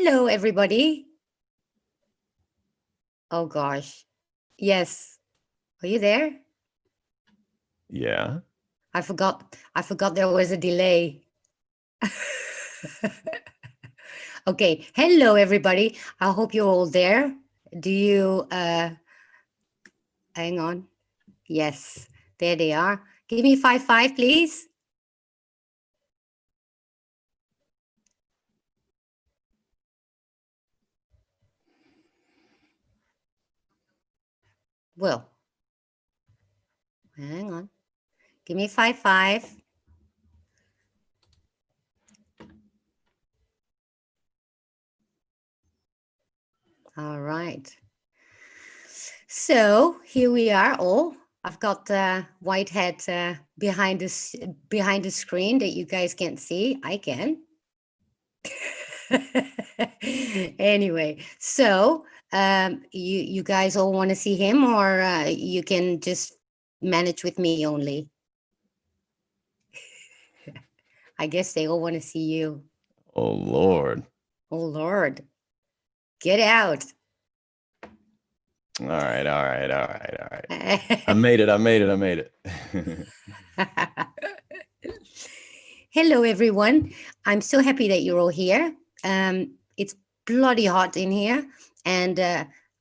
Hello, everybody. Oh gosh. Yes. Are you there? Yeah. I forgot there was a delay. Okay. Hello, everybody. I hope you're all there. Do you hang on? Yes. There they are. Give me 5-5, please. Well, hang on. Give me 5-5. All right. So here we are all. I've got Whitehead behind the screen that you guys can't see. I can. Anyway, so you guys all want to see him, or you can just manage with me only. I guess they all want to see you. Oh Lord. Oh Lord, get out. All right. I made it. Hello, everyone. I'm so happy that you're all here. It's bloody hot in here, and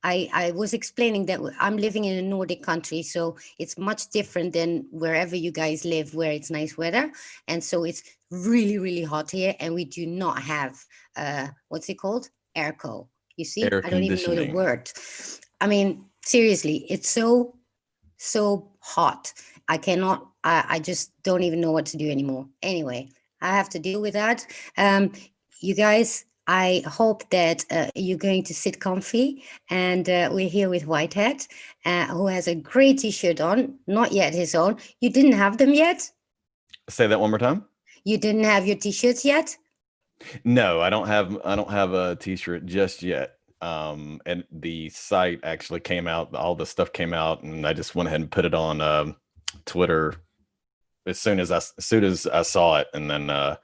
I was explaining that I'm living in a Nordic country, so it's much different than wherever you guys live, where it's nice weather, and so it's really, really hot here, and we do not have what's it called? Airco. You see, Air I don't even know the conditioning. word. I mean, seriously, it's so hot. I just don't even know what to do anymore. Anyway, I have to deal with that. You guys, I hope that you're going to sit comfy. And we're here with Whitehead, who has a great t-shirt on, not yet his own. You didn't have them yet? Say that one more time. You didn't have your t-shirts yet? No, I don't have a t-shirt just yet. And the site actually came out, all the stuff came out, and I just went ahead and put it on Twitter as soon as I saw it. And then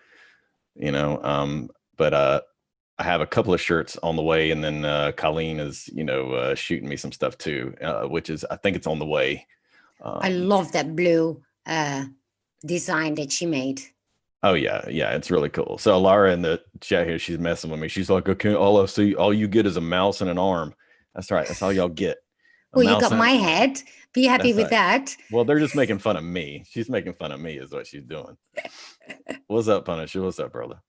you know, but I have a couple of shirts on the way, and then Colleen is, shooting me some stuff too, which is, I think it's on the way. I Um, love that blue design that she made. oh yeah, it's really cool. So Lara in the chat here, she's messing with me. She's like, okay, all you get is a mouse and an arm. That's right. That's all y'all get. A Well, you mouse got and my an arm. head. Be happy That's with right. that. Well, they're just making fun of me. She's making fun of me, is what she's doing. What's up, Punisher? What's up, brother?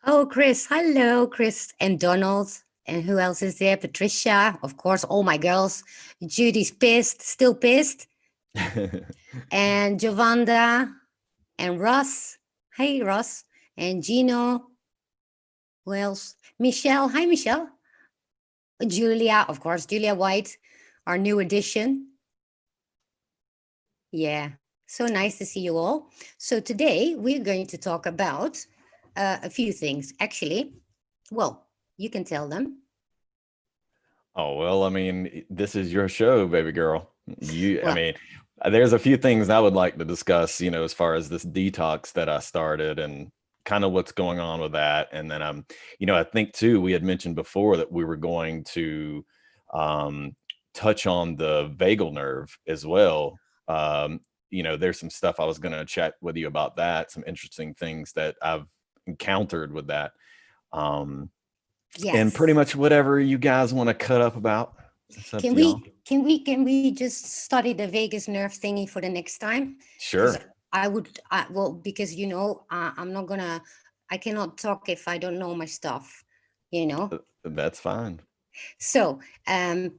Oh, Chris. Hello, Chris and Donald. And who else is there? Patricia, of course, all my girls. Judy's pissed, still pissed. And Giovanda and Russ. Hey, Russ. And Gino. Who else? Michelle. Hi, Michelle. Julia, of course, Julia White, our new addition. Yeah, so nice to see you all. So today we're going to talk about a few things. Actually, well, you can tell them. Oh, well, I mean, this is your show, baby girl. I Well, mean, there's a few things I would like to discuss, as far as this detox that I started and kind of what's going on with that. And then I think too, we had mentioned before that we were going to um touch on the vagal nerve as well. There's some stuff I was going to chat with you about that, some interesting things that I've encountered with that. Um, and pretty yes. much whatever you guys want to cut up about, it's up Can to y'all. we just study the vagus nerve thingy for the next time? Because Sure. well, because I'm not gonna, I cannot talk if I don't know my stuff, you know. That's fine. So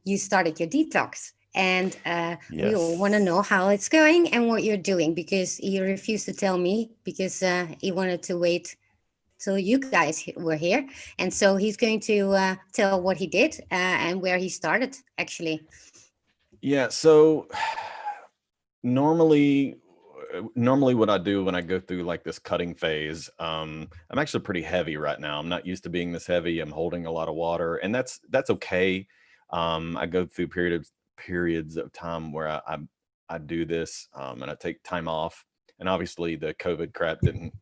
you started your detox, and we all want to Yes. know how it's going and what you're doing, because he refused to tell me because he wanted to wait till you guys were here. And so he's going to tell what he did and where he started, actually. Yeah. So normally, normally what I do when I go through like this cutting phase, I'm actually pretty heavy right now. I'm not used to being this heavy. I'm holding a lot of water, and that's okay. I go through periods of time where I do this, and I take time off. And obviously, the COVID crap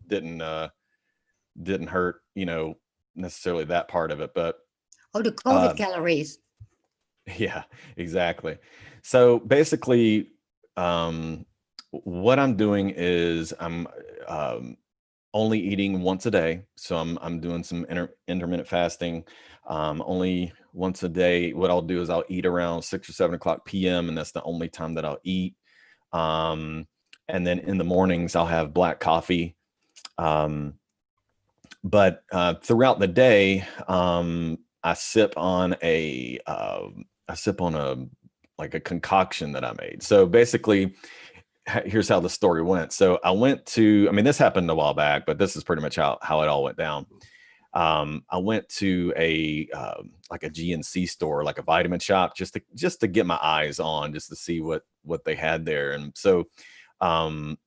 didn't hurt, necessarily that part of it, but Oh, the COVID um, calories. yeah, exactly. So basically, um, what I'm doing is I'm um, only eating once a day. So I'm doing some intermittent fasting, only once a day. What I'll do is I'll eat around 6 or 7 o'clock p.m. and that's the only time that I'll eat. Um, and then in the mornings I'll have black coffee. Um, but throughout the day, I sip on a like a concoction that I made. So basically, here's how the story went. So I went to, I mean, this happened a while back, but this is pretty much how it all went down. I went to a like a GNC store, like a vitamin shop, just to get my eyes on, just to see what they had there. And so um,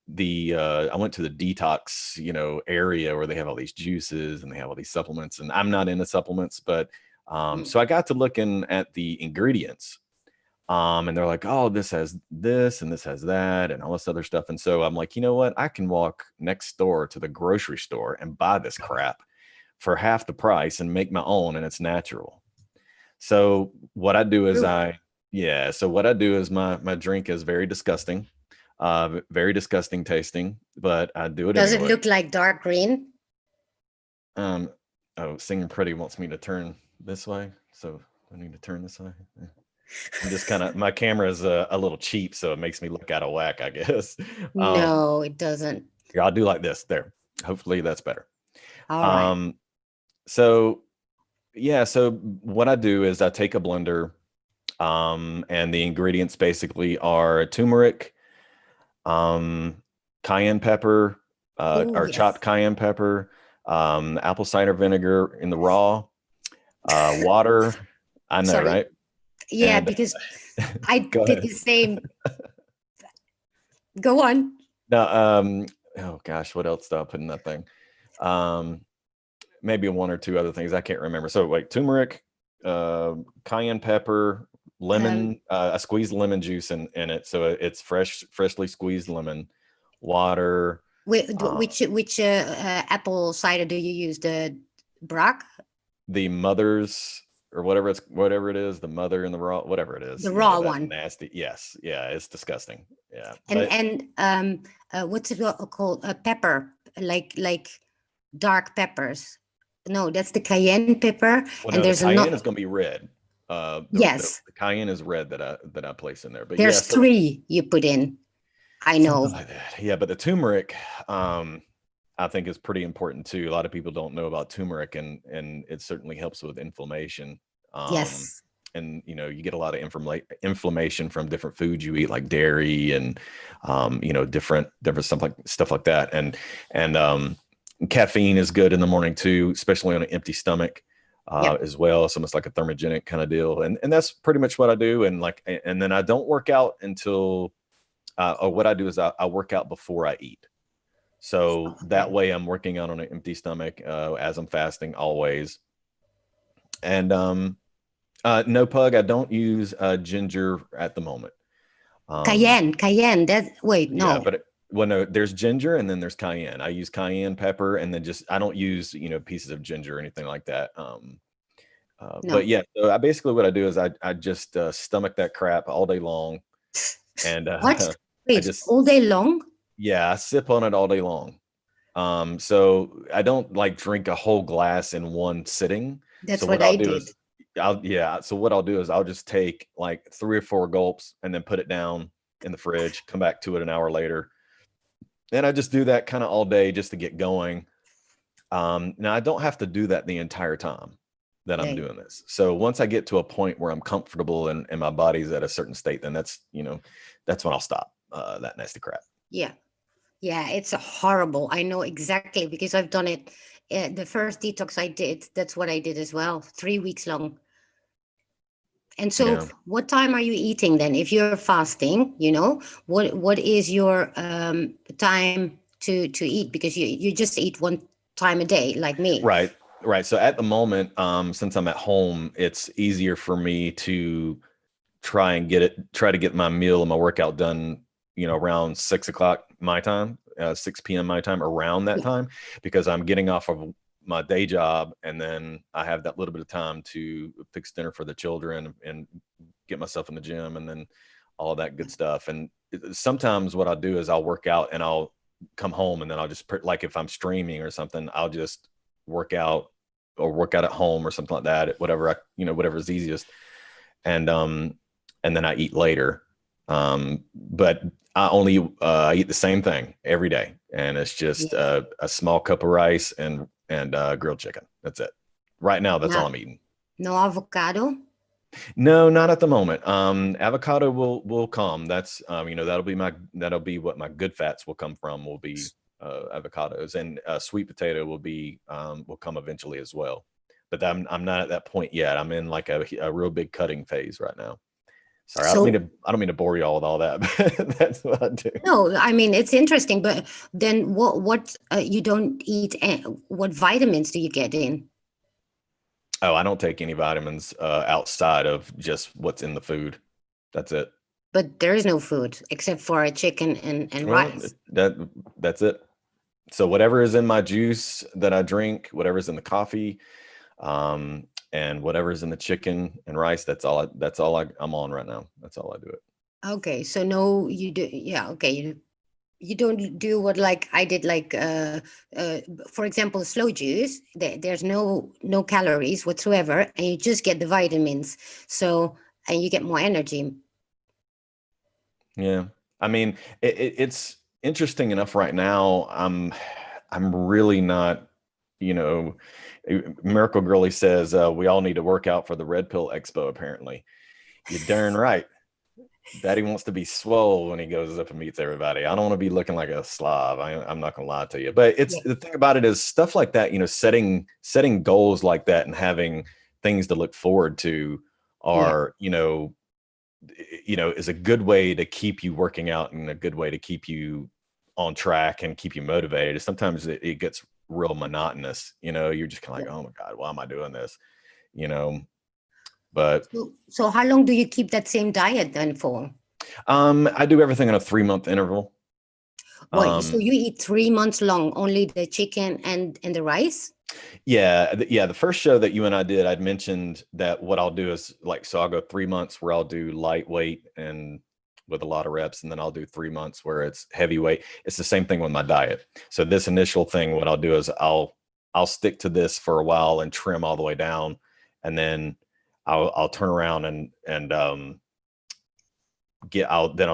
the I went to the detox, area where they have all these juices and they have all these supplements. And I'm not into supplements, but Mm. so I got to looking at the ingredients. And they're like, oh, this has this and this has that and all this other stuff. And so I'm like, you know what? I can walk next door to the grocery store and buy this crap for half the price and make my own, and it's natural. So what I do is True. so what I do is my drink is very disgusting, very disgusting tasting, but I do it Does it anyway. look like dark green? Um, oh, Singing Pretty wants me to turn this way, so I need to turn this way. I'm just kind of, my camera is a little cheap, so it makes me look out of whack, I guess. Um, No, it doesn't. Here, I'll do like this. There. Hopefully that's better. All right. Um, so yeah, so what I do is I take a blender, and the ingredients basically are turmeric, um, cayenne pepper, Oh, or chopped yes. cayenne pepper, apple cider vinegar in the raw, water. I know, Sorry. right? Yeah, And because I go did ahead. the same. Go on. Now, oh gosh, what else did I put in that thing? Um, Maybe one or two other things I can't remember. So wait, turmeric, cayenne pepper, Um, lemon. I squeezed lemon juice in it, so it's freshly squeezed lemon, water. Uh, which apple cider do you use? The Brock, the mother's or whatever it is, the mother in the raw, whatever it is, the raw that one, nasty. Yes, yeah, it's disgusting. Yeah, and but and what's it called? Pepper, like dark peppers. No, that's the cayenne pepper, well, and no, the there's a cayenne not. is going to be red. Yes, The cayenne is red that I place in there. But yeah, there's so three you put in. I something know. like that. Yeah, but the turmeric, I think is pretty important too. A lot of people don't know about turmeric, and it certainly helps with inflammation. Um, Yes. and you get a lot of inflammation from different foods you eat, like dairy and different stuff like that. And caffeine is good in the morning too, especially on an empty stomach. Yep. As well, so it's like a thermogenic kind of deal, and that's pretty much what I do. And then I don't work out until or what I do is I work out before I eat. So that Okay. way I'm working out on an empty stomach as I'm fasting always. And no, Pug, I don't use ginger at the moment. Um, Cayenne. That wait, yeah, no, well, no, there's ginger and then there's cayenne. I use cayenne pepper and then just I don't use pieces of ginger or anything like that. But no. yeah, so I basically what I do is I just stomach that crap all day long, and What? I Wait, just all day long? yeah I sip on it all day long. So I don't like drink a whole glass in one sitting. So That's what what I'll I do did. is so what I'll do is I'll just take like 3 or 4 gulps and then put it down in the fridge, come back to it an hour later. And I just do that kind of all day just to get going. Now I don't have to do that the entire time that I'm Like, doing this. So once I get to a point where I'm comfortable and my body's at a certain state, then that's when I'll stop that nasty crap. yeah, yeah, it's horrible. I know exactly because I've done it. The first detox I did, that's what I did as well, 3 weeks long. And so, Yeah. what time are you eating then? If you're fasting, what is your time to eat? Because you just eat one time a day, like me. Right. Right. So at the moment, since I'm at home, it's easier for me to try to get my meal and my workout done, around 6 o'clock my time, 6 p.m. my time, around that Yeah. time, because I'm getting off of my day job, and then I have that little bit of time to fix dinner for the children and get myself in the gym, and then all that good stuff. And sometimes what I'll do is I'll work out and I'll come home, and then I'll just like if I'm streaming or something, I'll just work out or work out at home or something like that, whatever whatever's easiest. And then I eat later. But I only eat the same thing every day, and it's just Yeah. a small cup of rice and grilled chicken. That's it. Right now, that's all Not, I'm eating. no avocado? No, not at the moment. Avocado will come. That's that'll be what my good fats will come from. Will be avocados, and sweet potato will come eventually as well. But I'm not at that point yet. I'm in like a real big cutting phase right now. Sorry, So I don't mean to bore you all with all that, but that's what I do. no, I mean it's interesting, but then what you don't eat what vitamins do you get in? Oh, I don't take any vitamins outside of just what's in the food. That's it. But there is no food except for a chicken and Well, rice. that's it. So whatever is in my juice that I drink, whatever's in the coffee, and whatever's in the chicken and rice, I'm on right now. That's all I do it. Okay, so no, you do, yeah, okay, you don't do what like I did, like for example, slow juice. There's no calories whatsoever, and you just get the vitamins. So and you get more energy. Yeah. I mean, it's interesting enough right now. I'm really not, you know, Miracle Girlie says we all need to work out for the Red Pill Expo, apparently. You're darn right. Daddy wants to be swole when he goes up and meets everybody. I don't want to be looking like a slob. I'm not gonna lie to you. But it's Yeah, the thing about it is stuff like that, setting goals like that and having things to look forward to yeah, are, is a good way to keep you working out and a good way to keep you on track and keep you motivated. Sometimes it gets real monotonous. You're just kind of yeah. like, oh my God, why am I doing this? You know, but So how long do you keep that same diet then for? I do everything in a 3-month interval. What? So Um, you eat 3 months long, only the chicken and the rice? yeah, the first show that you and I did, I'd mentioned that what I'll do is like, so I'll go 3 months where I'll do lightweight and with a lot of reps, and then I'll do 3 months where it's heavyweight. It's the same thing with my diet. So this initial thing, what I'll do is I'll stick to this for a while and trim all the way down, and then I'll turn around and I'll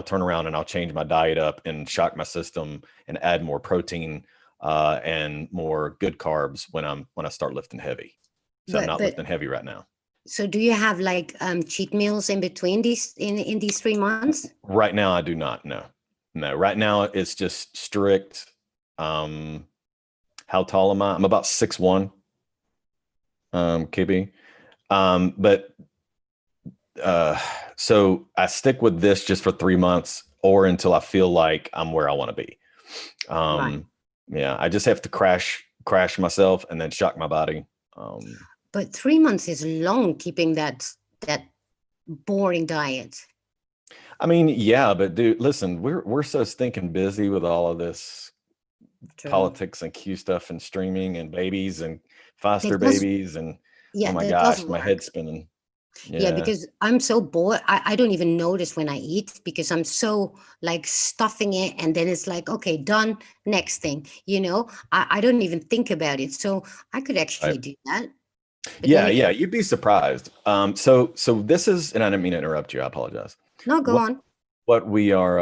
turn around and I'll change my diet up and shock my system and add more protein and more good carbs when I start lifting heavy. So I'm not But lifting heavy right now. so do you have like cheat meals in between these in these 3 months? Right now, I do not. No, no. Right now, it's just strict. Um, how tall am I? I'm about 6'1", KB. But so I stick with this just for 3 months or until I feel like I'm where I want to be. Right. Um, yeah, I just have to crash myself and then shock my body. But 3 months is long keeping that boring diet. I mean, yeah, but dude, listen, we're so stinking busy with all of this True. politics and Q stuff and streaming and babies and foster That does, babies and oh yeah, my that does gosh, my head's work. spinning. Yeah, Yeah. because I'm so bored. I don't even notice when I eat because I'm so like stuffing it. And then it's like, okay, done. Next thing, I don't even think about it. So I could actually Right. do that. But then Yeah, yeah, again, you'd be surprised. So this is, and I didn't mean to interrupt you. I apologize. no, go What on. what we are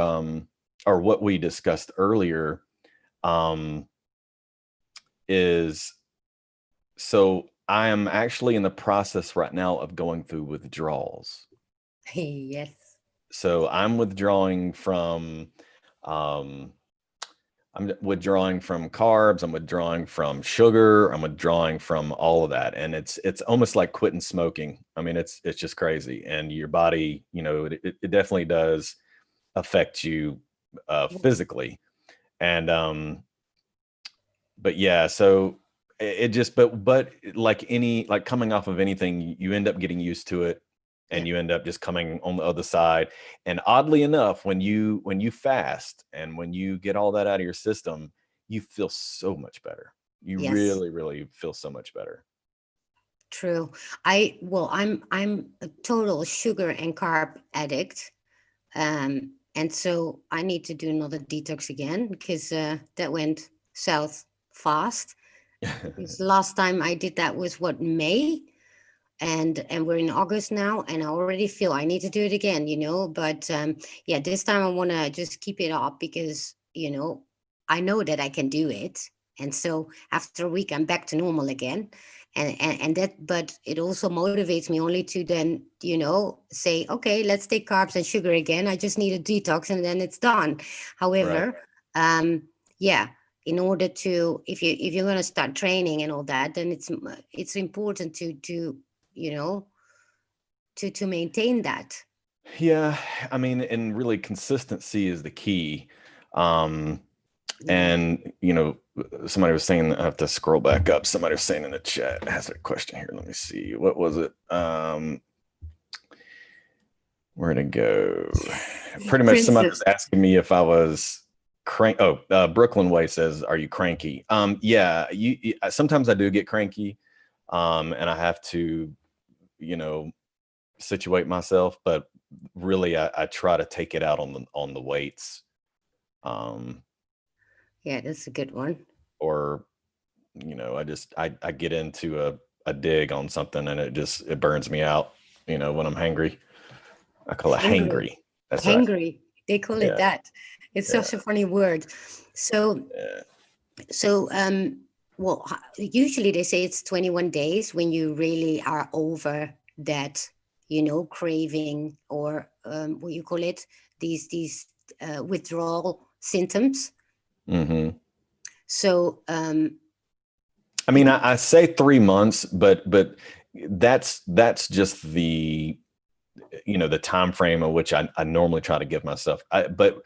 or what we discussed earlier um is, so I am actually in the process right now of going through withdrawals. Yes. So um I'm withdrawing from carbs, I'm withdrawing from sugar, I'm withdrawing from all of that. And it's almost like quitting smoking. I mean, it's just crazy. And your body, it definitely does affect you physically. And but yeah, so it just but like coming off of anything, you end up getting used to it, Yeah. and you end up just coming on the other side. And oddly enough, when you fast and when you get all that out of your system, you feel so much better. You Yes, really, really feel so much better. true. I'm a total sugar and carb addict. And so I need to do another detox again because that went south fast. Because last time I did that was what, May, and we're in August now, and I already feel I need to do it again, But yeah, this time I want to just keep it up because I know that I can do it, and so after a week I'm back to normal again, and that. But it also motivates me only to then say, okay, let's take carbs and sugar again. I just need a detox, and then it's done. Right. However, yeah, in order to, if you're going to start training and all that, then it's important to you know to maintain that. Yeah, I mean, and really consistency is the key. Um, Yeah. and somebody was saying, I have to scroll back up. Somebody was saying in the chat, has a question here. Let me see. What was it? Where'd it go? Pretty much somebody was Princess. asking me if I was crank. Oh, Brooklyn Way says, "Are you cranky?" Yeah, sometimes I do get cranky, and I have to, you know, situate myself. But really, I try to take it out on the weights, um, Yeah, that's a good one. or I get into a dig on something, and it burns me out. When I'm hangry, I call it Hangry. hangry. That's right. Hangry. They call it Yeah, that. It's yeah, such a funny word. So yeah. so well, usually they say it's 21 days when you really are over that, craving, or what you call it, these withdrawal symptoms. Hmm. So I mean, I say 3 months, but that's just the time frame in which I normally try to give myself. But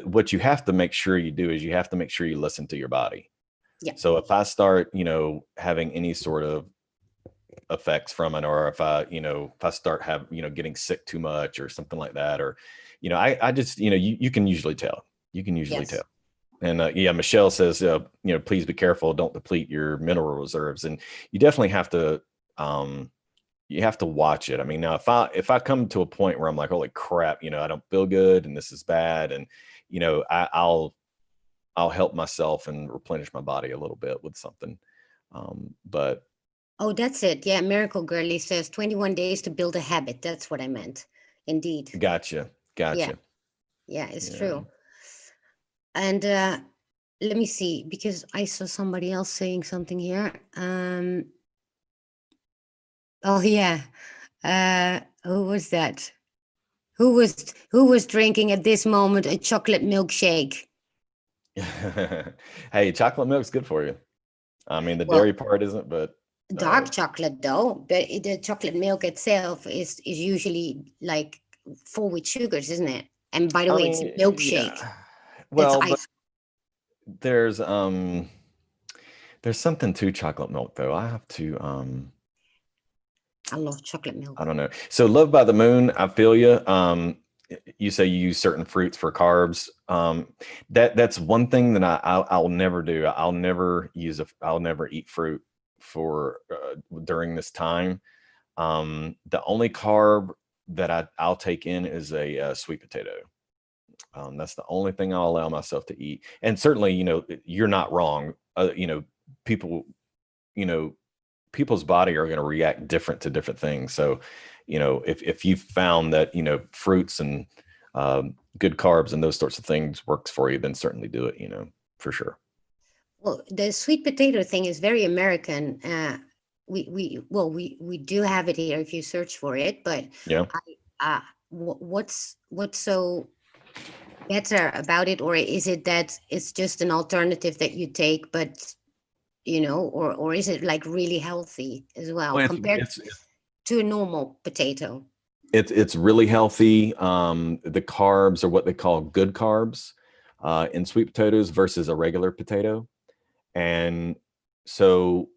what you have to make sure you do is you have to make sure you listen to your body. yeah. So if I start, having any sort of effects from it, or if I start getting sick too much or something like that, or I just you can usually tell. You can usually tell. Yes. And yeah, Michelle says, please be careful, don't deplete your mineral reserves. And you definitely um, have to watch it. I mean, now if I come to a point where I'm like, holy crap, I don't feel good and this is bad, and I'll help myself and replenish my body a little bit with something. But Oh, that's it. Yeah, Miracle Girlie says 21 days to build a habit. That's what I meant. Indeed. gotcha, Yeah, gotcha. yeah, it's Yeah. true. And let me see, because I saw somebody else saying something here. Oh yeah. Who was that? Who was drinking at this moment a chocolate milkshake? Hey, chocolate milk's good for you. I mean, the dairy Well, part isn't, but dark chocolate though, but the chocolate milk itself is usually like full with sugars, isn't it? And by the I way, it's a mean, milkshake. yeah. That's Well, but ice. there's there's something to chocolate milk though. I have to I love chocolate I milk. don't know. So Love by the Moon, I feel you. You say you use certain fruits for carbs. That's one thing that I'll never do. I'll never eat fruit for during this time. The only carb that I'll take in is a sweet potato. That's the only thing I'll allow myself to eat. And certainly, you're not wrong. People, you know, people's body are going to react different to different things. So, if you found that, fruits and good carbs and those sorts of things works for you, then certainly do it, for sure. Well, the sweet potato thing is very American. We do have it here if you search for it, but Yeah. I what's so better about it, or is it that it's just an alternative that you take, but or is it like really healthy as well Well, compared to a normal potato? it's really healthy. The carbs are what they call good carbs in sweet potatoes versus a regular potato. And so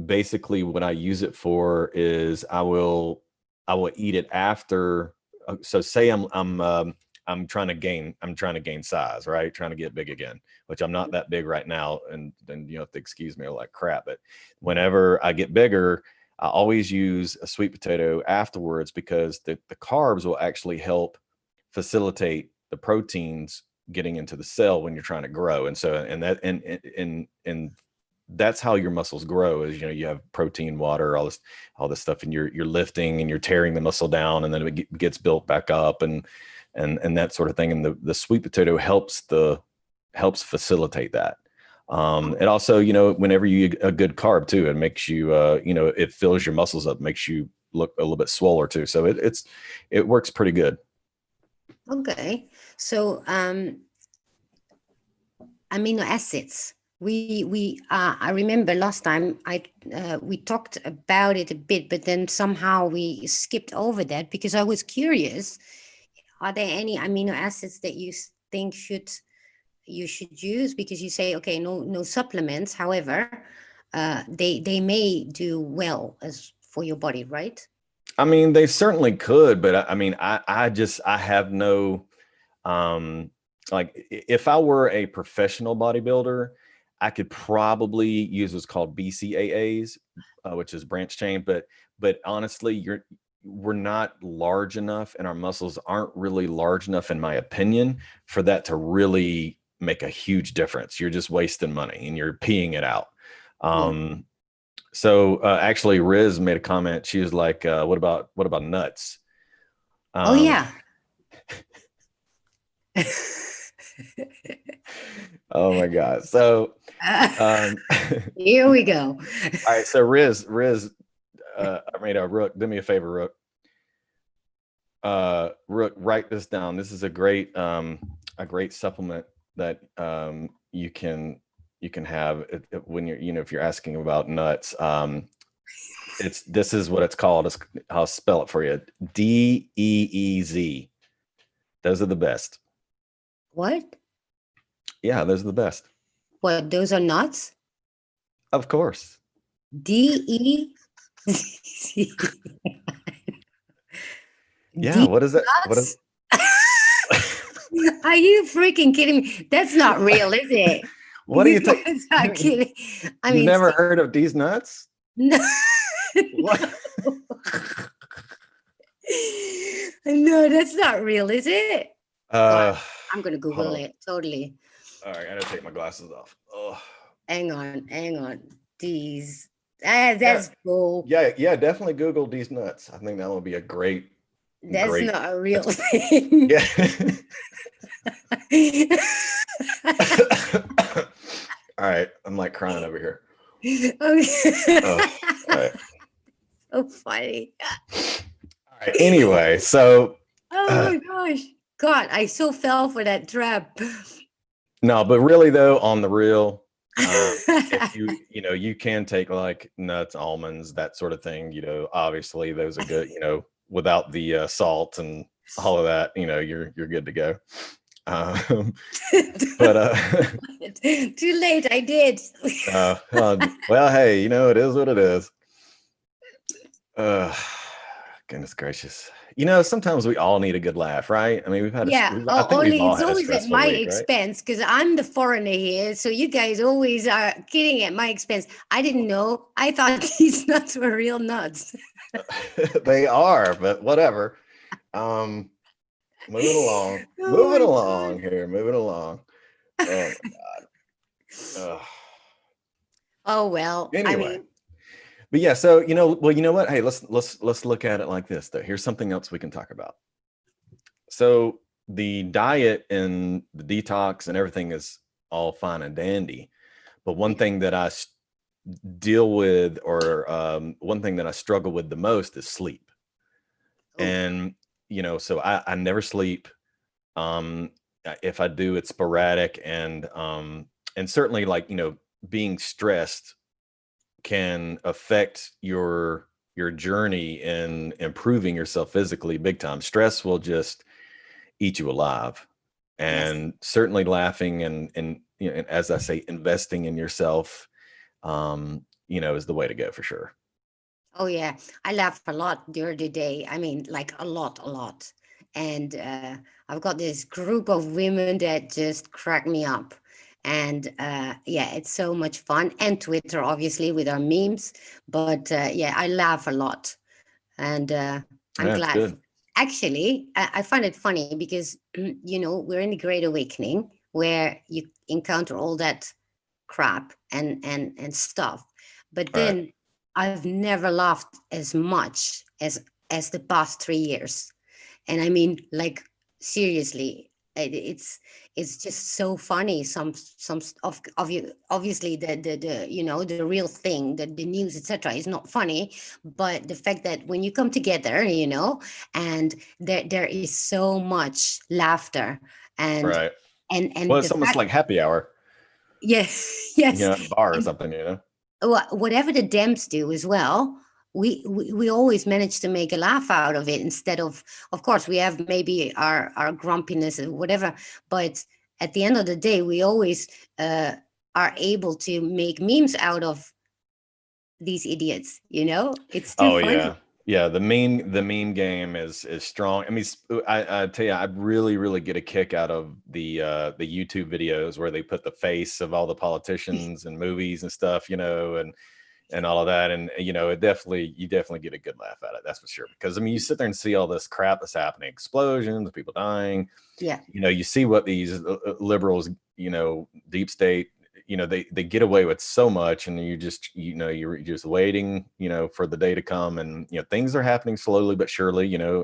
basically what I use it for is I will eat it after. So say I'm I'm trying to gain size, right? Trying to get big again, which I'm not that big right now. And then you have to excuse me like crap. But whenever I get bigger, I always use a sweet potato afterwards, because the carbs will actually help facilitate the proteins getting into the cell when you're trying to grow. And so, and that's how your muscles grow, is, you have protein, water, all this stuff, and you're lifting and you're tearing the muscle down, and then it gets built back up, and that sort of thing. And the sweet potato helps facilitate that. It also, whenever you eat a good carb too, it makes you, it fills your muscles up, makes you look a little bit swoller too. So it works pretty good. Okay. So amino acids. I remember last time we talked about it a bit, but then somehow we skipped over that because I was curious. Are there any amino acids that you think you should use? Because you say, okay, no supplements. However, they may do well as for your body, right? I mean, they certainly could, but I mean, I have no, like, if I were a professional bodybuilder, I could probably use what's called BCAAs, which is branch chain. But honestly, we're not large enough, and our muscles aren't really large enough, in my opinion, for that to really make a huge difference. You're just wasting money and you're peeing it out. Yeah. So actually, Riz made a comment. She was like, "What about nuts?" Oh Um, yeah. oh my God. So, um, Here we go. all right. So Riz, I made a Rook. Do me a favor, Rook. Rook, write this down. This is a great supplement that you can have when you're, if you're asking about nuts. This is what it's called. I'll spell it for you. DEEZ. Those are the best. What? Yeah, those are the best. What? Those are nuts? Of course. DE. Yeah. D What is that? What is? nuts? Are you freaking kidding me? That's not real, is it? What do You you take? guys are kidding. I You've mean, never heard of these nuts? no. What? No, that's not real, is it? God, Uh, I'm gonna hold Google on. it. Totally. All right, I gotta take my glasses off. Oh, Hang on. These. yeah, That's bull. yeah. Definitely Google these nuts. I think that would be a great. That's not a real That's thing. yeah. All right, I'm like crying over here. Okay. Oh, all right. So funny. All right. Anyway, so Oh my gosh. God, I so fell for that trap. no, but really though, on the real, if you can take like nuts, almonds, that sort of thing. Obviously those are good. Without the salt and all of that, you're good to go. But Too late, I did. well, hey, it is what it is. Goodness gracious. Sometimes we all need a good laugh, right? I mean, Yeah, I think we've only all it's had a always at stressful my week, right? expense because I'm the foreigner here. So you guys always are kidding at my expense. I didn't know. I thought these nuts were real nuts. They are, but whatever. Moving along. Oh my God. Here. Moving along. Oh my God. Oh well, I Anyway. mean, But yeah, so well, you know what? Hey, let's look at it like this though. Here's something else we can talk about. So the diet and the detox and everything is all fine and dandy, but one thing that I deal with, or one thing that I struggle with the most, is sleep. oh, And so I never sleep. If I do, it's sporadic, and certainly, like, being stressed can affect your journey in improving yourself physically big time. Stress will just eat you alive. yes. And certainly laughing and as I say, investing in yourself, is the way to go for sure. Oh yeah, I laugh a lot during the day. I mean, like a lot, a lot. and I've got this group of women that just crack me up. And yeah, it's so much fun. And Twitter, obviously, with our memes. But yeah, I laugh a lot, and I'm Yeah, it's glad. good. Actually, I find it funny because we're in the Great Awakening where you encounter all that crap and stuff, but Right. then I've never laughed as much as the past 3 years. And I mean, like, seriously, it's just so funny. Some of you, obviously, the real thing, the news, etc., is not funny, but the fact that when you come together, and there is so much laughter, and Right. Well, and the it's almost fact, like happy hour, yes, at a yes, bar or and something, whatever the Dems do as well, we always manage to make a laugh out of it, instead of course, we have maybe our grumpiness or whatever, but at the end of the day, we always uh, are able to make memes out of these idiots. It's too Oh funny. yeah. Yeah, the meme game is strong. I mean, I tell you, I really really get a kick out of the YouTube videos where they put the face of all the politicians and movies and stuff, and all of that, and you definitely get a good laugh at it. That's for sure. Because I mean, you sit there and see all this crap that's happening, explosions, people dying. Yeah, You see what these liberals, deep state, they get away with so much, and you just you're just waiting, for the day to come, and things are happening slowly but surely, yeah,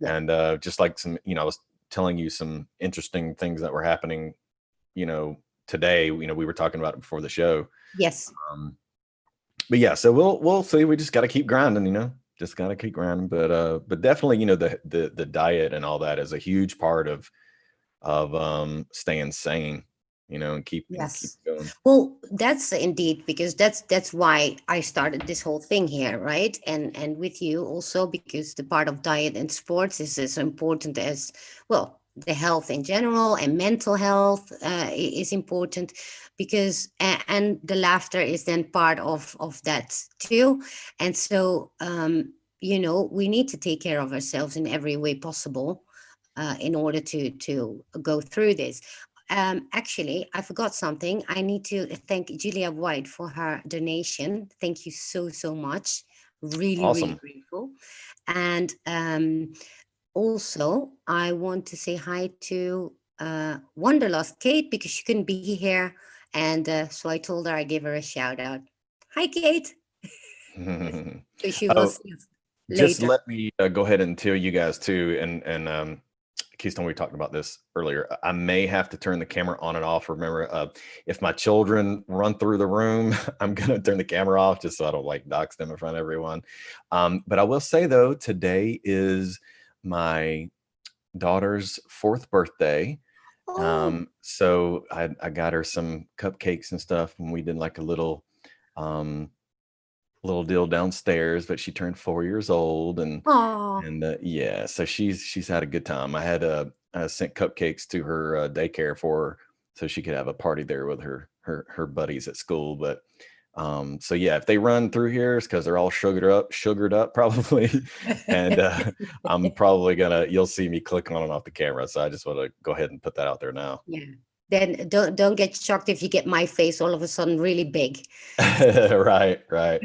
and just like some, I was telling you some interesting things that were happening, you know today. We were talking about it before the show. yes, um but yeah, so we'll see. We just got to keep grinding, just got to keep grinding. But definitely, the diet and all that is a huge part of staying sane, and keep yes. going. Well, that's indeed, because that's why I started this whole thing here, right? And with you also, because the part of diet and sports is as important as, well, the health in general, and mental health is important, because and the laughter is then part of that too. And so we need to take care of ourselves in every way possible, in order to go through this. Actually, I forgot something. I need to thank Julia White for her donation. Thank you so, so much. Really, really Awesome. grateful. And also, I want to say hi to Wanderlust Kate, because she couldn't be here. And so I told her I give her a shout out. Hi, Kate. So she will Oh, see us just later. let me go ahead and tell you guys too, and Keystone, we talked about this earlier. I may have to turn the camera on and off. Remember, if my children run through the room, I'm gonna turn the camera off just so I don't like dox them in front of everyone. But I will say though, today is my daughter's 4th birthday. Oh, So I got her some cupcakes and stuff, and we did like a um, little deal downstairs. But she turned 4 years old, and oh, yeah, so she's had a good time. I sent cupcakes to her daycare for her, so she could have a party there with her buddies at school. But so yeah, if they run through here, it's because they're all sugared up probably, and I'm probably you'll see me click on and off the camera. So I just want to go ahead and put that out there now. yeah. Then don't get shocked if you get my face all of a sudden really big. Right, right.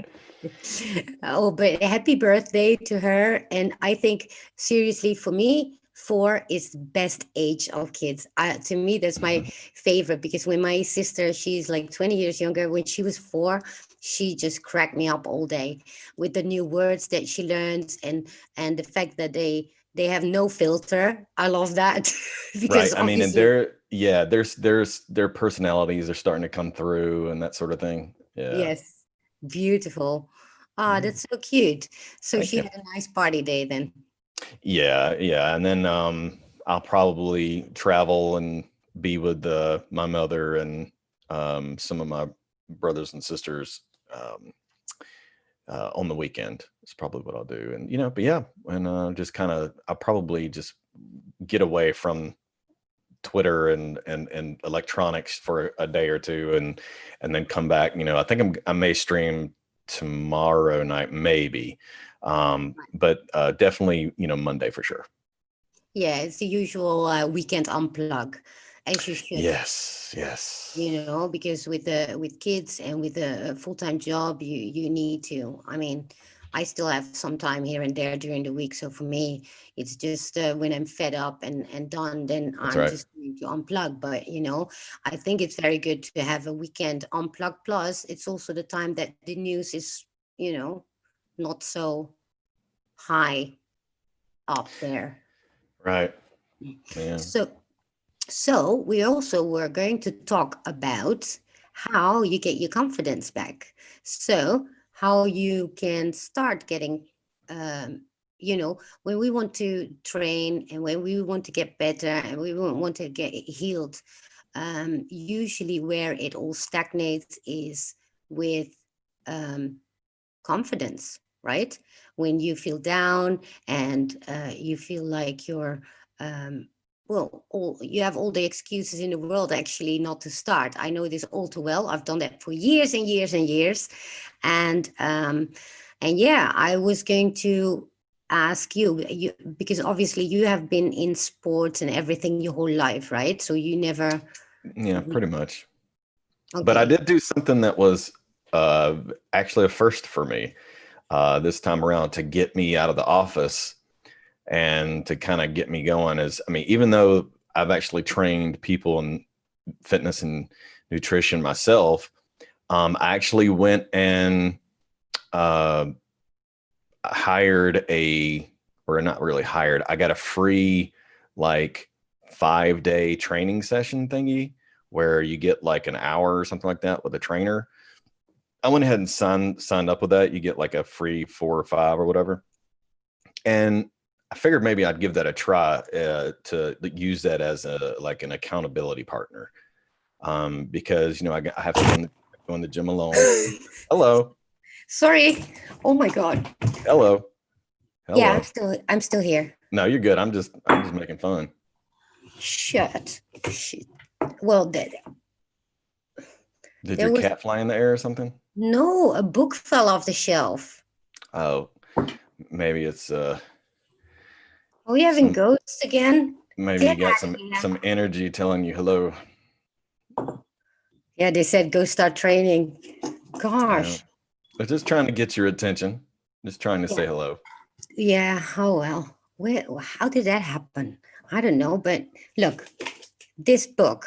Oh, but happy birthday to her. And I think, seriously, for me, 4 is the best age of kids. To me, that's my favorite, because when my sister, she's like 20 years younger, when she was 4, she just cracked me up all day with the new words that she learns, and the fact that they have no filter. I love that Right. because I mean, and obviously, their personalities are starting to come through and that sort of thing. Yeah. yes, beautiful. Ah, Yeah. that's so cute. So Thank she you. had a nice party day then. Yeah, yeah. And then I'll probably travel and be with my mother and some of my brothers and sisters um on the weekend. It's probably what I'll do. And but yeah, and just kind of I'll probably just get away from Twitter and electronics for a day or two, and then come back. I think I may stream tomorrow night, maybe. But definitely, Monday for sure. Yeah, it's the usual weekend unplug, as you should. Yes, yes. You know, because with kids and with a full-time job, you need to. I mean, I still have some time here and there during the week, so for me it's just when I'm fed up and done, then That's I'm right. just going to unplug. But I think it's very good to have a weekend unplug. Plus it's also the time that the news is you know not so high up there. Right. Yeah. So So we also were going to talk about how you get your confidence back. So how you can start getting, um, when we want to train and when we want to get better and we want to get healed. Usually, where it all stagnates is with um, confidence, right? When you feel down and you feel like you're, you have all the excuses in the world actually not to start. I know this all too well. I've done that for years and years and years, and yeah, I was going to ask you because obviously you have been in sports and everything your whole life, right? So you never. Yeah, pretty much. But I Okay. did do something that was uh, actually a first for me this time around to get me out of the office and to kind of get me going. Is I mean, even though I've actually trained people in fitness and nutrition myself, I actually went and uh, hired or not really hired. I got a free like 5-day training session thingy where you get like an hour or something like that with a trainer. I went ahead and signed up with that. You get like a free 4 or 5 or whatever. And I figured maybe I'd give that a try to use that as a like an accountability partner, because I have to go in the gym alone. Hello, Sorry. Oh my God. hello, Yeah, hello. I'm still here. No, you're good. I'm just making fun. Shut. Shit. Well, Did there your was cat fly in the air or something? no, a book fell off the shelf. Oh, maybe it's Are we having some ghosts again? maybe Get you got out of some here. some energy telling you hello. Yeah, they said go start training. Yeah, Gosh. they're just trying to get your attention. Just trying to Yeah. say hello. Yeah. Oh well. How did that happen? I don't know. But look, this book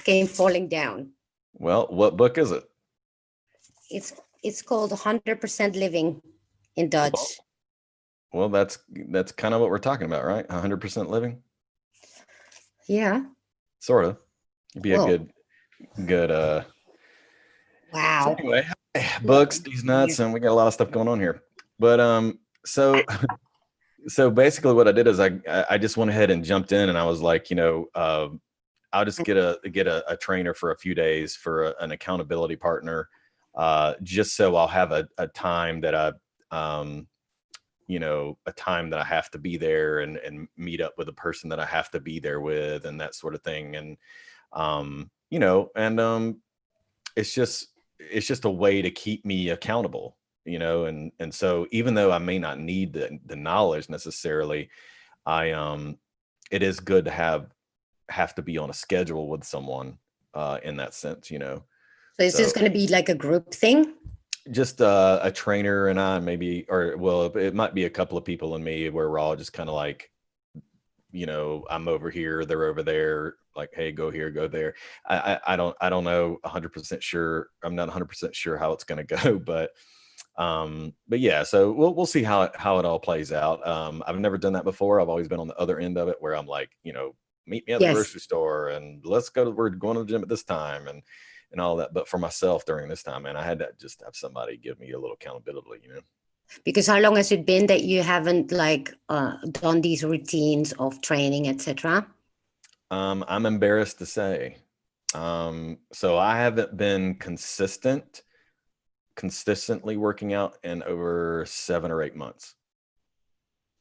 came falling down. Well, what book is it? It's it's called 100% Living in Well, Dutch. well, that's kind of what we're talking about, right? 100% living, Yeah. sort of. It'd be a Whoa. good. So Wow. anyway, Look. books, these nuts, and we got a lot of stuff going on here. But so so basically, what I did is I just went ahead and jumped in, and I was like, I'll just get a trainer for a few days for an accountability partner, just so I'll have a time that um, a time that I have to be there and meet up with a person that I have to be there with and that sort of thing. And and it's just a way to keep me accountable, and so even though I may not need the knowledge necessarily, I it is good to have to be on a schedule with someone in that sense. So is this So going to be like a group thing? just a trainer and I maybe, or well, it might be a couple of people and me where we're all just kind of like, I'm over here, they're over there, like, hey, go here, go there. I don't know 100% sure. I'm not 100% sure how it's going to go, but yeah, so we'll see how it all plays out. I've never done that before. I've always been on the other end of it where I'm like, meet me at the Yes. grocery store and we're going to the gym at this time and all that. But for myself during this time, man, I had to just have somebody give me a little accountability. Because how long has it been that you haven't like done these routines of training, etc.? I'm embarrassed to say. So I haven't been consistently working out in over 7 or 8 months.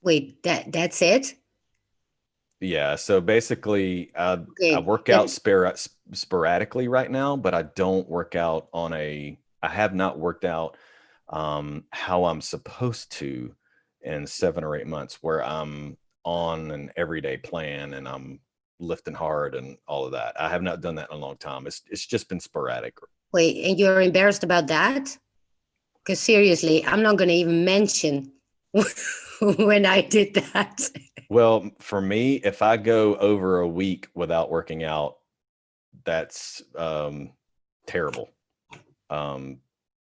Wait, that's it? Yeah. So basically, I Okay. work out sporadically right now, but I don't work out I have not worked out how I'm supposed to in 7 or 8 months, where on an everyday plan and I'm lifting hard and all of that. I have not done that in a long time. It's just been sporadic. Wait, and you're embarrassed about that? Because seriously, I'm not going to even mention when I did that. Well, for me, if I go over a week without working out, that's terrible.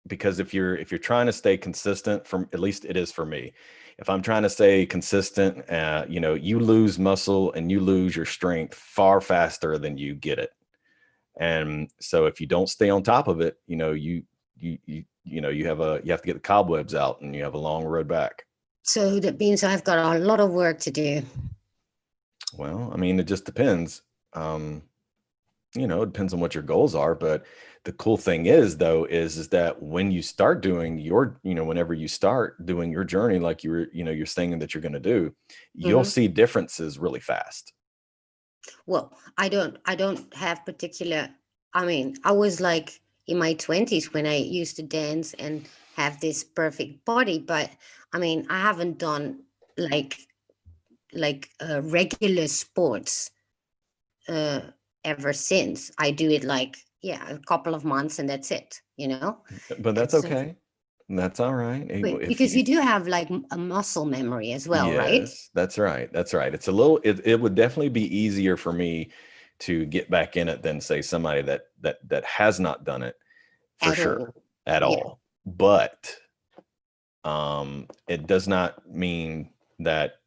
Because if you're trying to stay consistent, from at least it is for me. If I'm trying to stay consistent, you lose muscle and you lose your strength far faster than you get it. And so if you don't stay on top of it, you have to get the cobwebs out and you have a long road back. So that means I've got a lot of work to do. Well, I mean, it just depends. It depends on what your goals are, but the cool thing is though is that when you start doing whenever you start doing your journey, like you're saying that you're going to do, you'll see differences really fast. Well, I don't have particular, I mean, I was like in my 20s when I used to dance and have this perfect body, but I mean, I haven't done like regular sports uh ever since. I do it like, yeah, a couple of months and that's it, you know? But And that's so, okay. That's all right. If because you you do have like a muscle memory as well, right? Yes, that's right. That's right. It would definitely be easier for me to get back in it than say somebody that has not done it for At sure all. at Yeah. all. But it does not mean that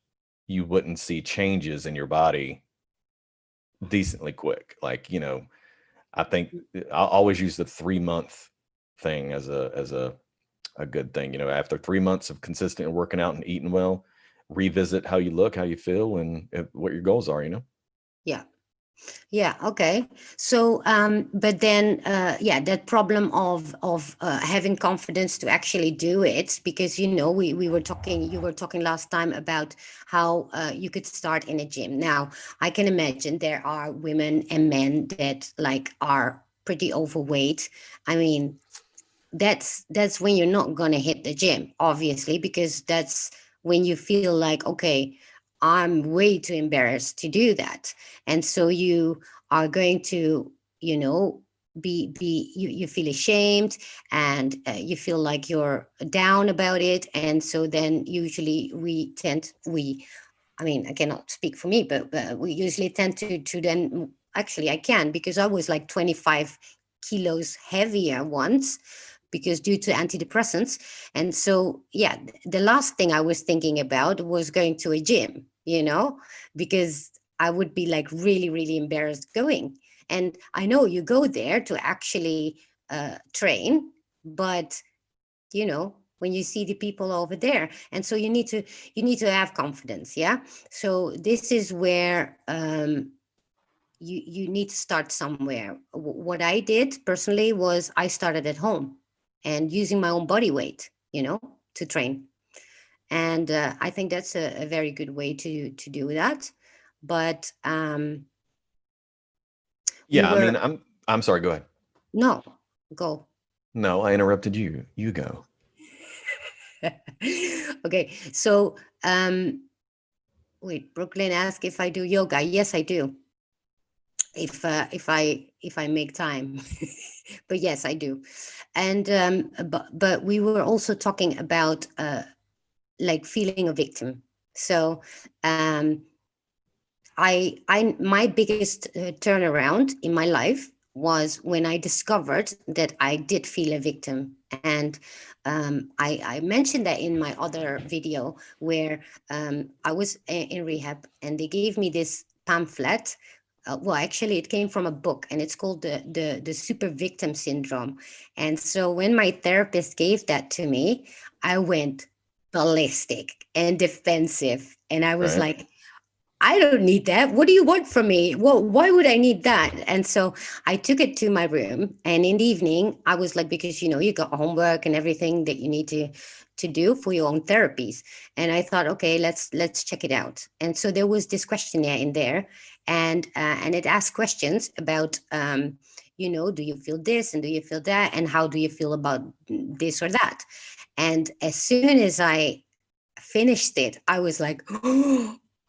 you wouldn't see changes in your body decently quick. Like, I think I'll always use the 3-month thing as a good thing. After 3 months of consistent working out and eating well, revisit how you look, how you feel, and what your goals are. Yeah. Yeah. Okay. So, but then, yeah, that problem of having confidence to actually do it, because we were talking. You were talking last time about how you could start in a gym. Now, I can imagine there are women and men that like are pretty overweight. I mean, that's when you're not going to hit the gym, obviously, because that's when you feel like, okay, I'm way too embarrassed to do that. And so you are going to, you feel ashamed, and you feel like you're down about it. And so then usually I mean, I cannot speak for me, but we usually tend to then, actually I can, because I was like 25 kilos heavier once, because due to antidepressants. And so, yeah, the last thing I was thinking about was going to a gym, because I would be like really, really embarrassed going. And I know you go there to actually train, but when you see the people over there, and so you need to have confidence. Yeah. So this is where you need to start somewhere. What I did personally was I started at home and using my own body weight, to train. And I think that's a very good way to do that. But we Yeah, I were mean, I'm sorry, go ahead. no go. No, I interrupted you. You go. Okay, so wait, Brooklyn asked if I do yoga. Yes, I do. If I make time. But yes, I do. And but we were also talking about like feeling a victim. So I my biggest turnaround in my life was when I discovered that I did feel a victim. And I mentioned that in my other video, where I was in rehab and they gave me this pamphlet. Well, actually, it came from a book, and it's called the super victim syndrome. And so when my therapist gave that to me, I went ballistic and defensive, and I was Right. like, I don't need that. What do you want from me? Well, why would I need that? And so I took it to my room, and in the evening I was like, because you got homework and everything that you need to do for your own therapies. And I thought, okay, let's check it out. And so there was this questionnaire in there, and it asked questions about do you feel this and do you feel that, and how do you feel about this or that. And as soon as I finished it, I was like,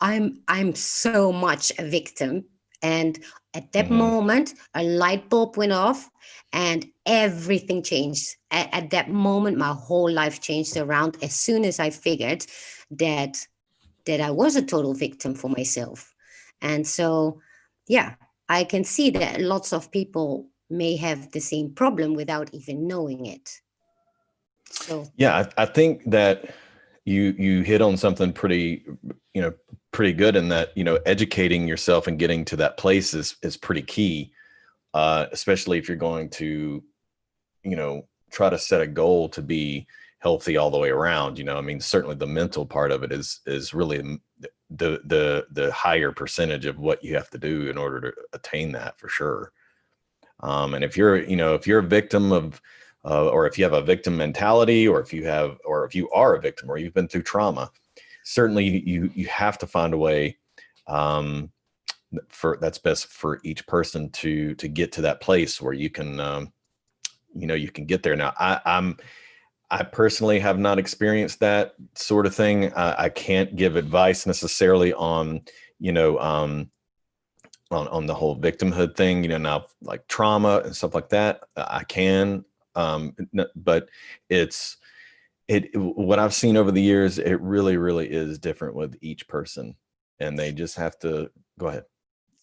I'm so much a victim. And at that Hmm. moment, a light bulb went off and everything changed. At that moment, my whole life changed around as soon as I figured that I was a total victim for myself. And so, yeah, I can see that lots of people may have the same problem without even knowing it. So, Yeah, I think that you hit on something pretty, pretty good in that, educating yourself and getting to that place is pretty key, especially if you're going to, try to set a goal to be healthy all the way around. I mean, certainly the mental part of it is really the higher percentage of what you have to do in order to attain that, for sure. And if you're a victim of, or if you have a victim mentality, or if you are a victim, or you've been through trauma, certainly you have to find a way, um, for that's best for each person to get to that place where you can, you can get there. Now, I personally have not experienced that sort of thing. I can't give advice necessarily on, you know, um, on the whole victimhood thing, now, like trauma and stuff like that. I can, but it's what I've seen over the years, it really, really is different with each person, and they just have to go ahead.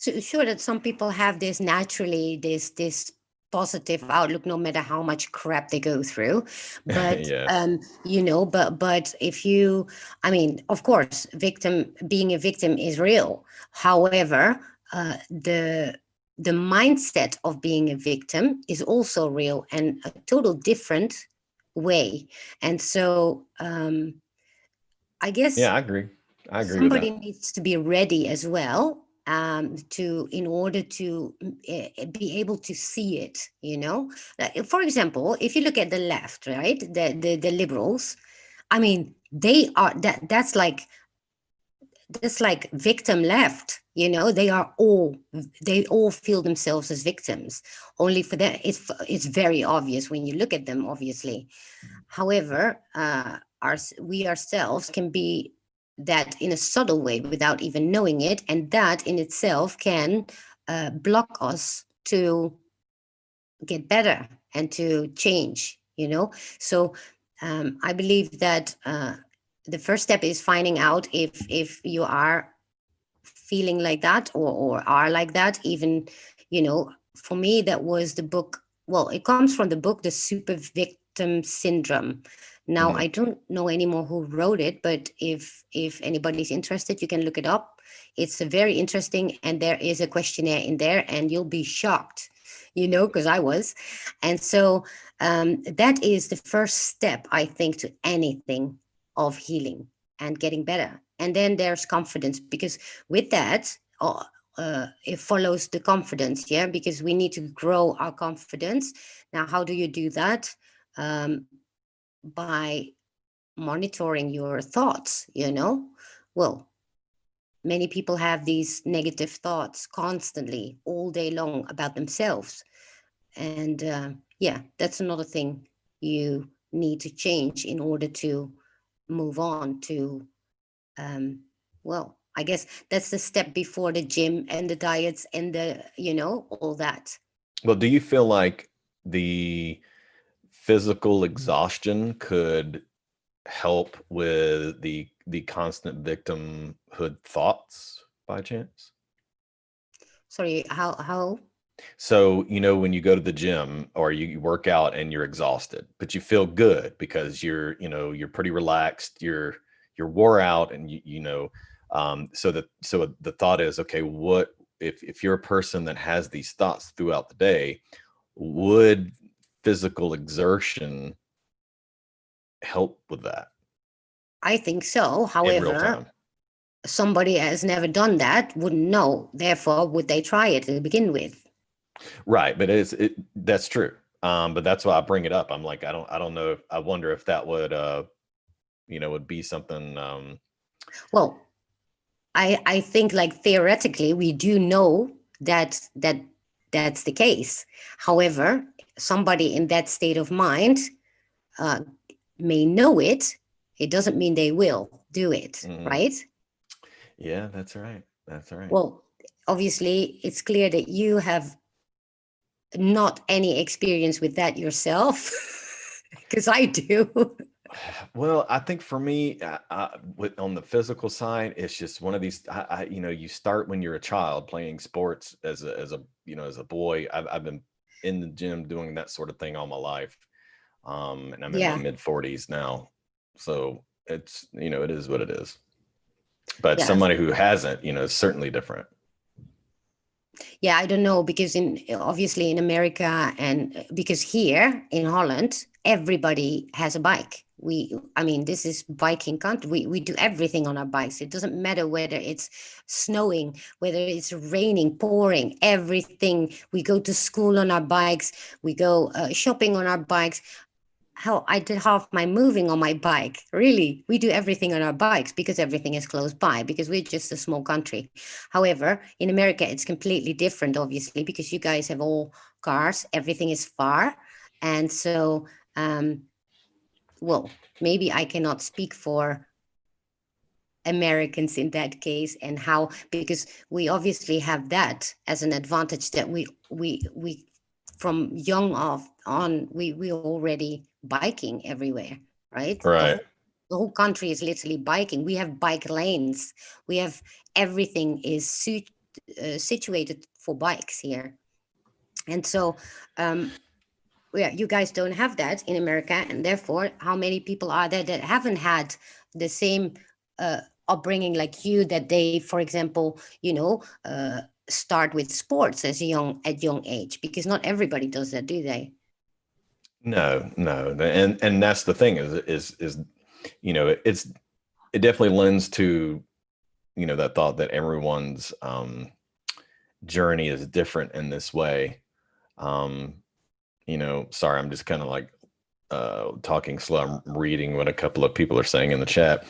so sure that some people have this naturally, this positive outlook no matter how much crap they go through. But Yeah. but if you, I mean, of course, victim being a victim is real. However, the mindset of being a victim is also real and a total different way. And so I guess Yeah, I agree with somebody that. needs to be ready as well, to in order to be able to see it, like, for example, if you look at the left, right, the liberals, I mean, they are that's like victim left, they all feel themselves as victims. Only for that, it's very obvious when you look at them, obviously. However, we ourselves can be that in a subtle way without even knowing it, and that in itself can block us to get better and to change. So I believe that the first step is finding out if you are feeling like that, or are like that. Even, for me, that was the book. Well, it comes from the book, The Super Victim Syndrome. Now, Hmm. I don't know anymore who wrote it, but if anybody's interested, you can look it up. It's a very interesting, and there is a questionnaire in there, and you'll be shocked, because I was. And so that is the first step, I think, to anything of healing and getting better. And then there's confidence, because with that, it follows the confidence, yeah, because we need to grow our confidence. Now, how do you do that? By monitoring your thoughts, well, many people have these negative thoughts constantly all day long about themselves. And yeah, that's another thing you need to change in order to move on to, well, I guess that's the step before the gym and the diets and all that. Well, do you feel like the physical exhaustion could help with the constant victimhood thoughts by chance? Sorry, how? So, when you go to the gym or you work out and you're exhausted, but you feel good because you're pretty relaxed, you're wore out, and so the thought is, okay, what if you're a person that has these thoughts throughout the day, would physical exertion help with that I think so. in real However, time? somebody has never done that wouldn't know. Therefore, would they try it to begin with? Right, but that's true. But that's why I bring it up. I'm like, I don't know. I wonder if that would be something. Well, I think, like, theoretically we do know that that's the case. However, somebody in that state of mind uh, may know it. It doesn't mean they will do it, Mhm. right? Yeah, that's right. That's right. Well, obviously, it's clear that you have not any experience with that yourself, because I do. Well, I think for me, on the physical side, it's just one of these. You start when you're a child playing sports as a boy. I've been in the gym doing that sort of thing all my life, and I'm in my Yeah, mid 40s now, so it is what it is. But yeah. somebody who hasn't, is certainly different. Yeah, I don't know, because in obviously in America, and because here in Holland everybody has a bike. I mean, this is biking country. We do everything on our bikes. It doesn't matter whether it's snowing, whether it's raining, pouring, everything. We go to school on our bikes. We go shopping on our bikes. How I did half my moving on my bike. Really, we do everything on our bikes because everything is close by, because we're just a small country. However, in America, it's completely different, obviously, because you guys have all cars, everything is far. And so, well, maybe I cannot speak for Americans in that case, and how, because we obviously have that as an advantage, that we from young off on, we already biking everywhere, right? Right. The whole country is literally biking. We have bike lanes. We have everything is situated for bikes here. And so, yeah, you guys don't have that in America, and therefore, how many people are there that haven't had the same upbringing like you? That they, for example, start with sports as a young age, because not everybody does that, do they? No, no, and that's the thing is it definitely lends to that thought that everyone's journey is different in this way. Um, sorry, I'm just kind of like talking slow. I'm reading what a couple of people are saying in the chat.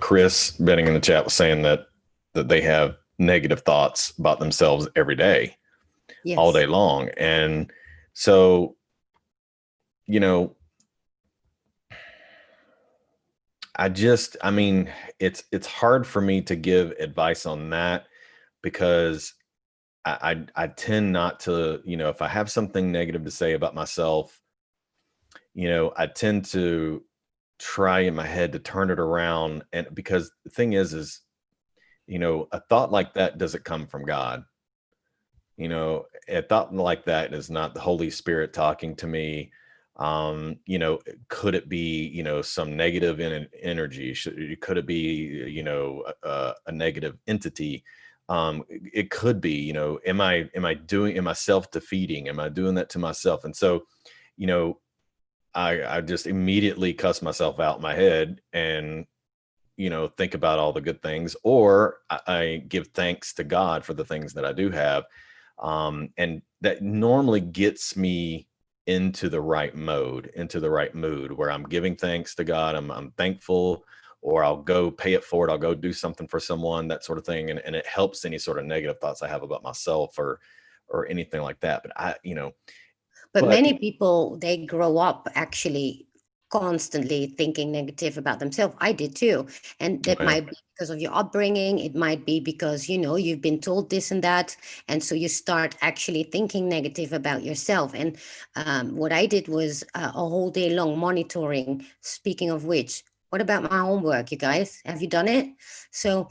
Chris Benning in the chat was saying that they have negative thoughts about themselves every day, all Yes. day long, and so you know I mean, it's hard for me to give advice on that because I tend not to, if I have something negative to say about myself, I tend to try in my head to turn it around. And because the thing is, a thought like that doesn't come from God. A thought like that is not the Holy Spirit talking to me. Could it be, some negative energy? Could it be, a negative entity? It could be, am I self-defeating? Am I doing that to myself? And so, you know, I just immediately cuss myself out in my head and, think about all the good things, or I give thanks to God for the things that I do have. And that normally gets me into the right mode, into the right mood where I'm giving thanks to God. I'm thankful, or I'll go pay it forward. I'll go do something for someone, that sort of thing. And it helps any sort of negative thoughts I have about myself or anything like that. But But but many people, they grow up actually constantly thinking negative about themselves. I did too. And that yeah, might be because of your upbringing. It might be because, you've been told this and that. And so you start actually thinking negative about yourself. And what I did was a whole day long monitoring. Speaking of which, what about my homework, you guys? Have you done it? So,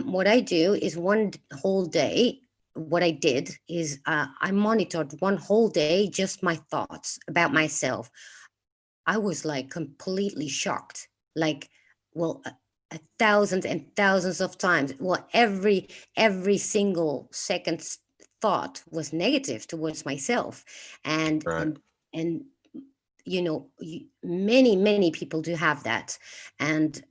what I do is one whole day, what I did is I monitored one whole day just my thoughts about myself. I was like completely shocked. Like, well, thousands and thousands of times. Well, every single second thought was negative towards myself, and right, and and many people do have that, and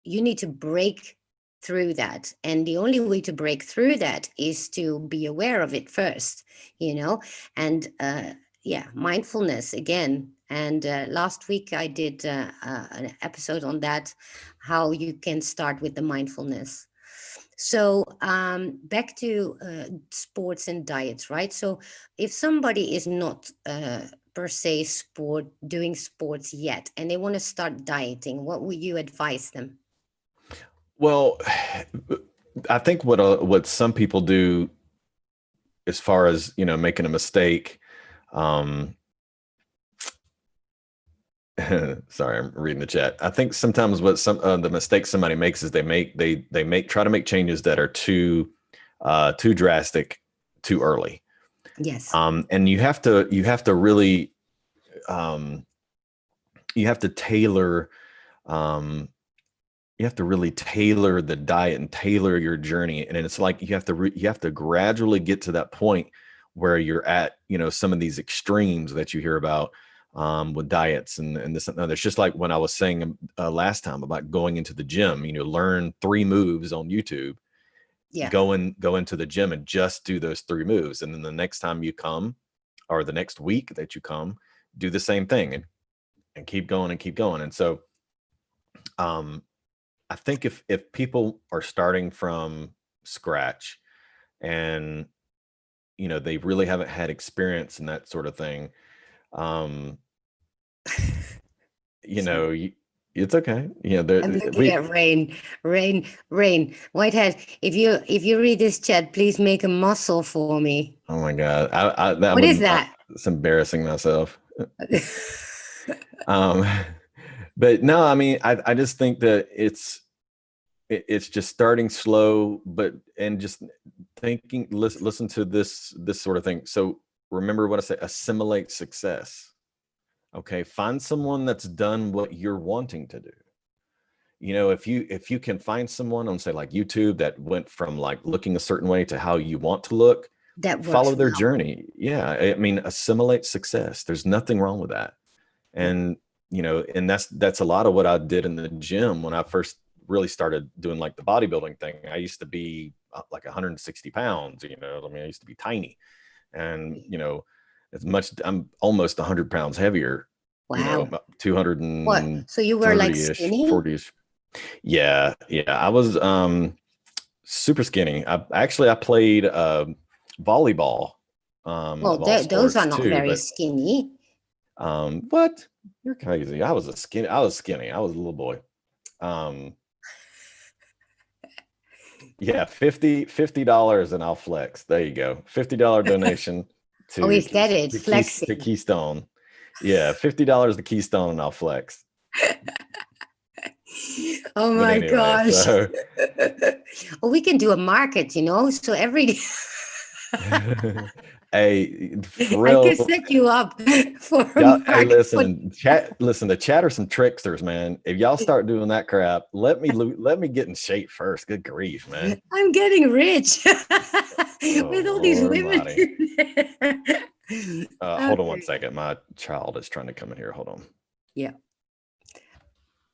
you need to break through that, and the only way to break through that is to be aware of it first, and yeah, mindfulness again. And last week I did an episode on that, how you can start with the mindfulness. So back to sports and diets, right? So if somebody is not per se doing sports yet, and they want to start dieting, what would you advise them? Well, I think what some people do as far as, making a mistake, um, sorry, I'm reading the chat. I think sometimes what the mistake somebody makes is they try to make changes that are too drastic too early. Yes. And you have to really um, you have to tailor um, you have to really tailor the diet and tailor your journey. And it's like you have to gradually get to that point where you're at, some of these extremes that you hear about with diets and this and that. It's just like when I was saying last time about going into the gym, learn 3 moves on YouTube, Yeah. go into the gym and just do those 3 moves. And then the next time you come, or the next week that you come, do the same thing and keep going and keep going. And so, um, I think if people are starting from scratch and they really haven't had experience in that sort of thing, um, Sorry. it's okay. I'm looking We at Rain. Whitehead, if you read this chat, please make a muscle for me. oh my God, that What is would that? it's embarrassing myself. Um, but no, I mean, I just think that it's just starting slow, and just thinking, listen to this sort of thing. So remember what I say: assimilate success. Okay, find someone that's done what you're wanting to do. If you can find someone on, say, like YouTube, that went from like looking a certain way to how you want to look, That follow works their well. journey. Yeah, I mean, assimilate success. There's nothing wrong with that. Yeah. And and that's a lot of what I did in the gym when I first really started doing like the bodybuilding thing. I used to be like 160 pounds. I mean, I used to be tiny, and as much I'm almost 100 pounds heavier. Wow. About What? So you were like 230-ish, skinny? 40ish. Yeah, yeah. I was super skinny. I played volleyball Well, of all those are sports not too, very but skinny. what? You're crazy. I was skinny. I was a little boy. Um, yeah, $50 and I'll flex. There you go. $50 donation Oh, to is that it? to Flexing. Keystone. Yeah, $50 to Keystone and I'll flex. Oh But my anyway, gosh. so Oh, we can do a market, so every hey, for I can real, set you up for a y'all, hey, market. listen, the chat are some tricksters, man. If y'all start doing that crap, let me get in shape first. Good grief, man. I'm getting rich Oh with all these Lord women Almighty. in there. Hold on one Okay. second. My child is trying to come in here. Hold on. Yeah.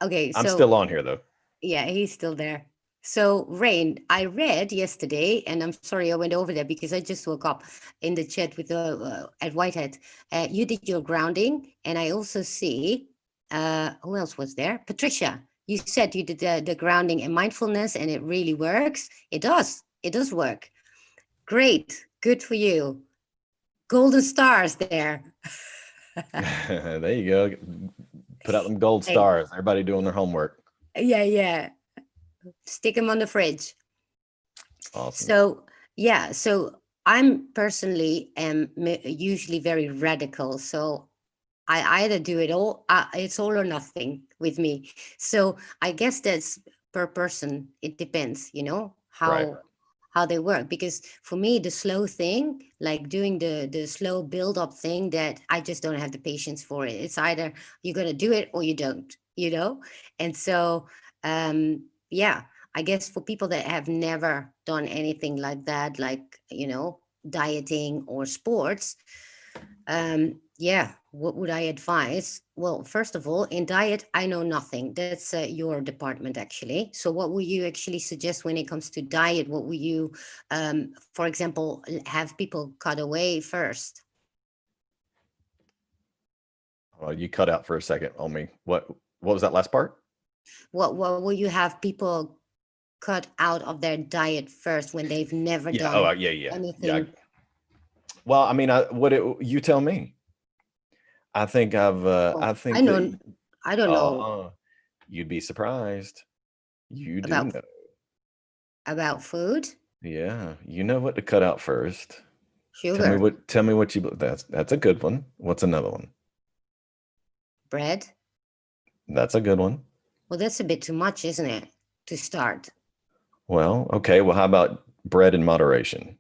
Okay. I'm So still on here though. yeah, he's still there. So, Rain, I read yesterday, and I'm sorry I went over there because I just woke up in the chat with at Whitehead. You did your grounding, and I also see who else was there? Patricia. You said you did the grounding and mindfulness, and it really works. It does. It does work. Great. Good for you. Golden stars there. There you go. Put out them gold Hey, stars. Everybody doing their homework. yeah, yeah. Stick them on the fridge. Awesome. So yeah, so I'm personally am usually very radical. So I either do it all, it's all or nothing with me. So I guess that's per person. It depends, Right. how they work. Because for me, the slow thing, like doing the slow build up thing, that I just don't have the patience for it. It's either you're gonna do it or you don't. And so yeah, I guess for people that have never done anything like that, like dieting or sports, yeah, what would I advise? Well, first of all, in diet, I know nothing. That's your department, actually. So, what would you actually suggest when it comes to diet? What would you, for example, have people cut away first? Well, you cut out for a second on me. What was that last part? What will you have people cut out of their diet first when they've never Yeah. Oh, done yeah, yeah, yeah. anything? Well, I mean, you tell me. Well, I I think that know, I don't uh, know uh, you'd be surprised. You do about know. About food, Yeah, you know what to cut out first. sugar, Tell me what you that's a good one. What's another one? bread. That's a good one. Well, that's a bit too much, isn't it? To start. Well, okay. Well, how about bread in moderation?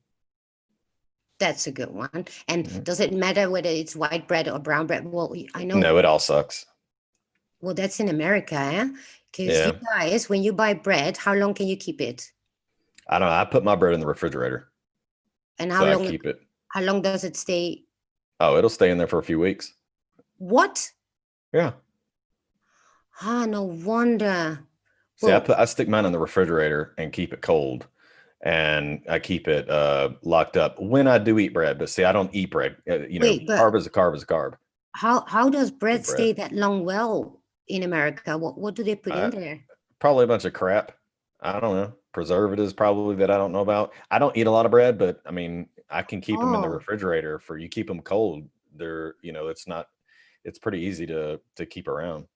That's a good one. And Mhm. does it matter whether it's white bread or brown bread? Well, I No, know. it all sucks. Well, that's in America, eh? Because you Yeah. guys, when you buy bread, how long can you keep it? I don't know. I put my bread in the refrigerator, And so I keep it. how long does it stay? Oh, it'll stay in there for a few weeks. What? Yeah. Ah, no wonder. See, Well, I stick mine in the refrigerator and keep it cold, and I keep it locked up when I do eat bread. But see, I don't eat bread. wait, but Carb is a carb is a carb. how does bread Good bread. stay that long well in America? What do they put in Uh, there? Probably a bunch of crap. I don't know. Preservatives probably that I don't know about. I don't eat a lot of bread, but I mean, I can keep them in the Oh, refrigerator for you keep them cold. They're, it's not it's pretty easy to keep around.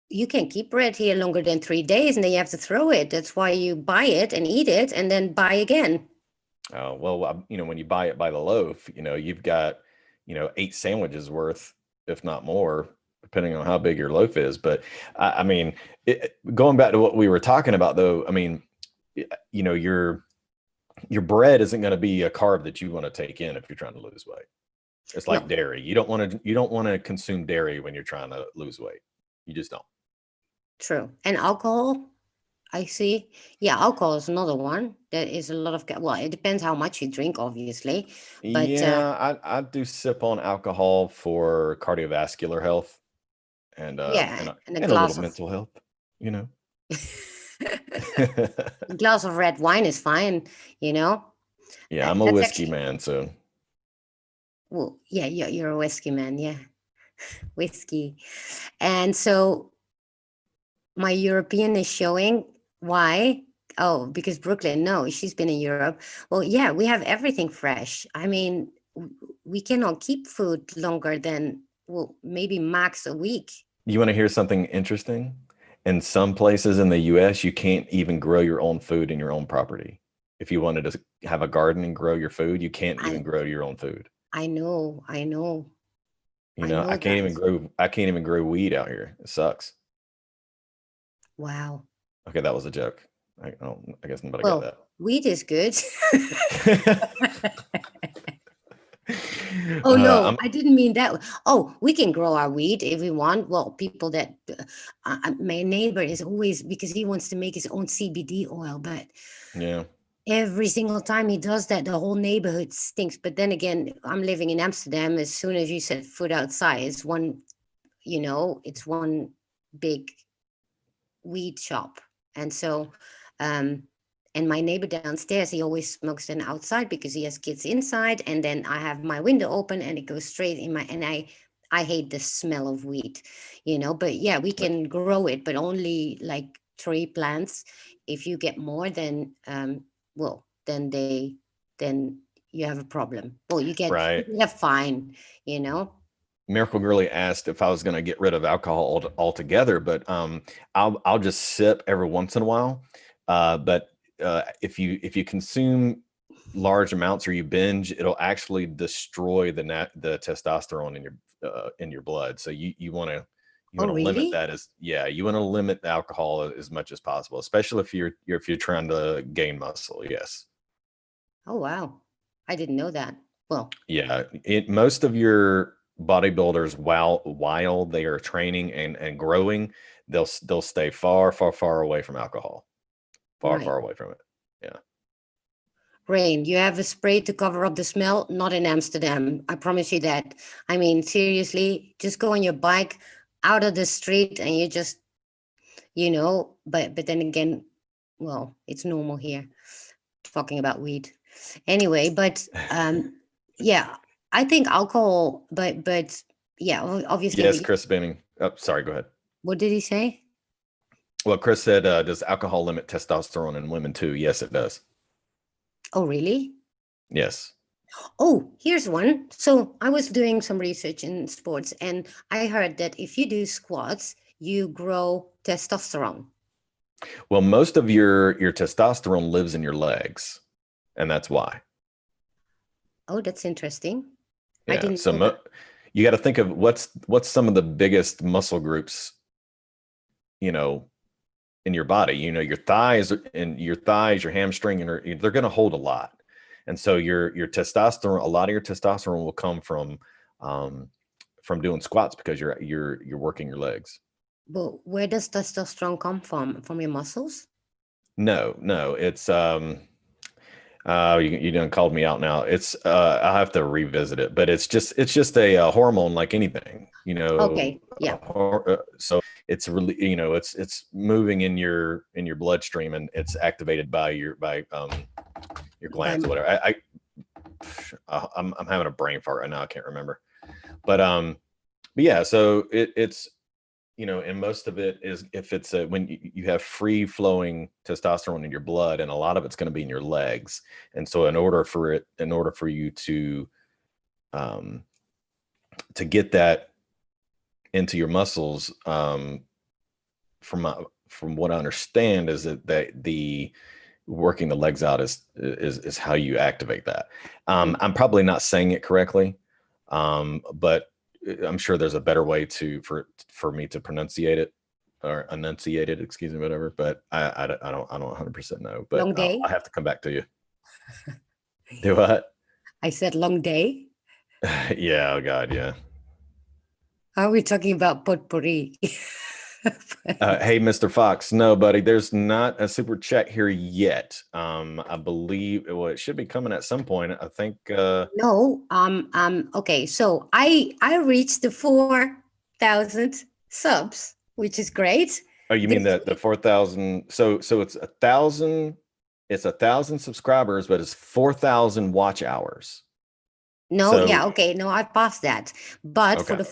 you can keep bread here longer than 3 days, and then you have to throw it. That's why you buy it and eat it, and then buy again. Well, when you buy it by the loaf, you've got, 8 sandwiches worth, if not more, depending on how big your loaf is. But I mean, going back to what we were talking about, though, I mean, your bread isn't going to be a carb that you want to take in if you're trying to lose weight. It's like No, dairy. You don't want to consume dairy when you're trying to lose weight. You just don't. true. And alcohol, I see. Yeah, alcohol is another one. There is a lot of, well, it depends how much you drink, obviously. But Yeah, I do sip on alcohol for cardiovascular health and yeah, and a and a little glass of mental health, you know. a glass of red wine is fine, you know. Yeah, I'm a That's whiskey actually, man, so well, yeah, you're a whiskey man, yeah, whiskey. And so my European is showing why. Oh, because Brooklyn, no, she's been in Europe. Well, yeah, we have everything fresh. I mean, we cannot keep food longer than, well, maybe max a week. you want to hear something interesting? In some places in the US, you can't even grow your own food in your own property. If you wanted to have a garden and grow your food, you can't I even grow your own food. I know, I know, You I know, know that. I can't even grow weed out here. It sucks. Wow. Okay, that was a joke. I guess nobody got Well, that. wheat is good. Oh no, I'm I didn't mean that. Oh, we can grow our weed if we want. Well, people that my neighbor is always, because he wants to make his own CBD oil, but Yeah, every single time he does that, the whole neighborhood stinks. But then again, I'm living in Amsterdam. As soon as you set foot outside, it's one big weed shop. And so, um, and my neighbor downstairs, he always smokes then outside because he has kids inside. And then I have my window open and it goes straight in my, and I hate the smell of weed, but yeah, we can grow it, but only like 3 plants. If you get more, then, well, then you have a problem. Well, you right. get a fine, you know? Miracle Girly asked if I was going to get rid of alcohol altogether, but I'll just sip every once in a while. But if you consume large amounts or you binge, it'll actually destroy the testosterone in your blood. So you Oh, want to limit really? that as yeah, you want to limit the alcohol as much as possible, especially if you're trying to gain muscle. Yes. Oh, wow. I didn't know that. Well, Yeah, most of your bodybuilders, while they are training and growing, they'll stay far, far, far away from alcohol, far, right. far away from it. Yeah. Rain, you have a spray to cover up the smell? Not in Amsterdam. I promise you that. I mean, seriously, just go on your bike out of the street and you just, but then again, well, it's normal here talking about weed. Anyway, but yeah, I think alcohol, but yeah, obviously Yes, we, Chris Benning. Oh, sorry, go ahead. what did he say? Well, Chris said, does alcohol limit testosterone in women too? Yes, it does. Oh, really? Yes. Oh, here's one. So I was doing some research in sports and I heard that if you do squats, you grow testosterone. Well, most of your testosterone lives in your legs, and that's why. Oh, that's interesting. I Yeah. didn't So know that. you got to think of what's some of the biggest muscle groups, you know, in your body. You know, your thighs, your hamstring, and they're going to hold a lot. And so your testosterone, a lot of your testosterone will come um, from doing squats because you're working your legs. But where does testosterone come from? From your muscles? No, no, it's you done called me out now. It's I'll have to revisit it, but it's just a, hormone like anything, Okay, yeah. so it's really, it's moving in your bloodstream, and it's activated by your By glands or whatever. I'm having a brain fart right now. I can't remember, but yeah. So it's and most of it is, if it's when you have free flowing testosterone in your blood, and a lot of it's going to be in your legs. And so in order for you um, to get that into your muscles, from what I understand, is that the working the legs out is how you activate that. Mm. I'm probably not saying it correctly, but I'm sure there's a better way for me to pronunciate it, or enunciate it, excuse me, whatever. But I don't 100% know. But Long I day? have to come back to you. Do what? I said long day. Yeah. Oh God. Yeah. Are we talking about potpourri? Hey, Mr. Fox. No, buddy, there's not a super chat here yet. I believe, well, it should be coming at some point. I think. No, okay. So I reached the 4,000 subs, which is great. Oh, you mean This the 4,000? So it's 1,000. It's 1,000 subscribers, but it's 4,000 watch hours. No, So yeah, okay. No, I've passed that. But for okay.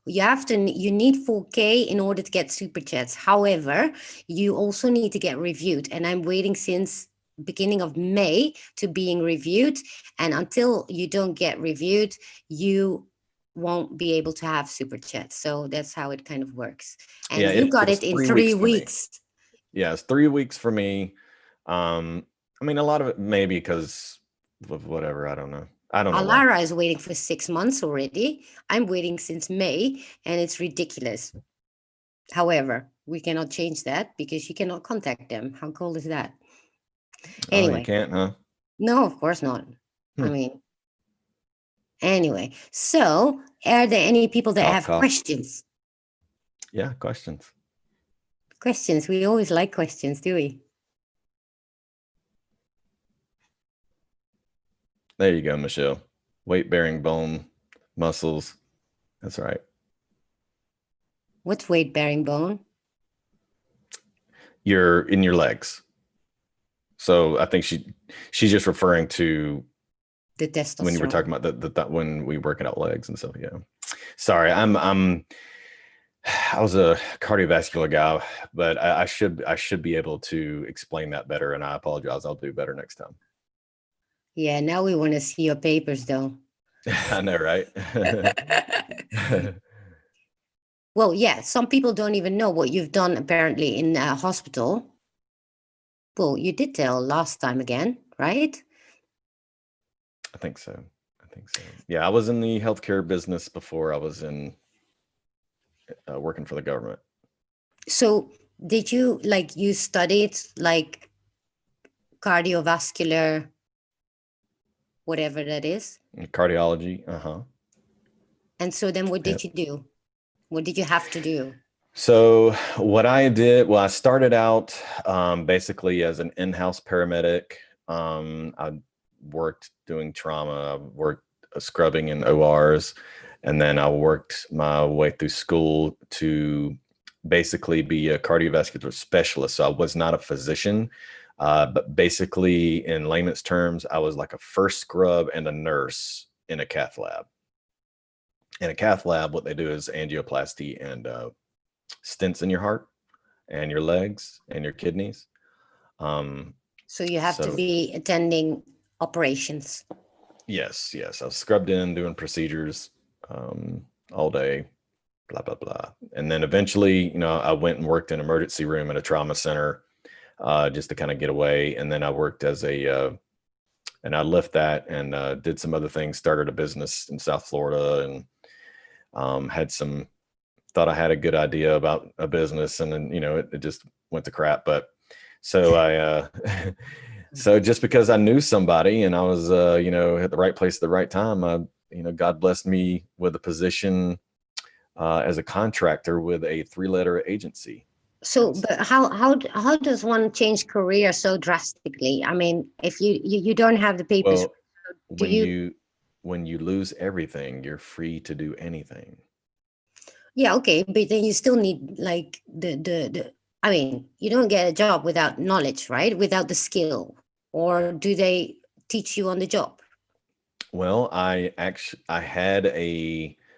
you need 4K in order to get super chats. However, you also need to get reviewed. And I'm waiting since beginning of May to being reviewed. And until you don't get reviewed, you won't be able to have super chats. So that's how it kind of works. Yeah, And you got it's it in 3 weeks three for me. weeks. Yeah, it's 3 weeks for me. I mean, a lot of it maybe because of whatever. I don't know. I don't know why. Alara is waiting for 6 months already. I'm waiting since May, and it's ridiculous. However, we cannot change that because you cannot contact them. How cool is that? Oh, you Anyway, can't, huh? no, of course not. I Hmm. mean, anyway, so are there any people that Cough, have cough. questions? Yeah, questions. Questions. We always like questions, do we? There you go, Michelle. Weight bearing bone muscles. That's right. What's weight bearing bone? You're in your legs. So I think she's just referring to The when you were testosterone. talking about the when we working out legs and stuff. Yeah. Sorry, I was a cardiovascular guy, but I should be able to explain that better, and I apologize. I'll do better next time. Yeah, now we want to see your papers though. I know, right? Well, yeah, some people don't even know what you've done apparently in a hospital. Well, you did tell last time again, right? I think so. I think so. Yeah, I was in the healthcare business before I was in working for the government. So, did you like you studied like cardiovascular, whatever that is? Cardiology. Uh-huh. And so then what did Yep. you do? What did you have to do? So what I did, well, I started out basically as an in-house paramedic. I worked doing trauma. I worked scrubbing in ORs, and then I worked my way through school to basically be a cardiovascular specialist. So I was not a physician, but basically, in layman's terms, I was like a first scrub and a nurse in a cath lab. In a cath lab, what they do is angioplasty and stents in your heart and your legs and your kidneys. Um, So you have to so be attending operations. yes, I was scrubbed in doing procedures all day, blah blah blah, and then eventually, I went and worked in emergency room at a trauma center. just to kind of get away. And then I worked as and I left that and did some other things, started a business in South Florida, and thought I had a good idea about a business, and then, it just went to crap. But so so just because I knew somebody and I was, at the right place at the right time, God blessed me with a position as a contractor with a 3-letter agency. So, but how does one change career so drastically? I mean, if you don't have the papers, Well, do when you? you lose everything, you're free to do anything. Yeah, okay, but then you still need like the. I mean, you don't get a job without knowledge, right? Without the skill, or do they teach you on the job? Well, I had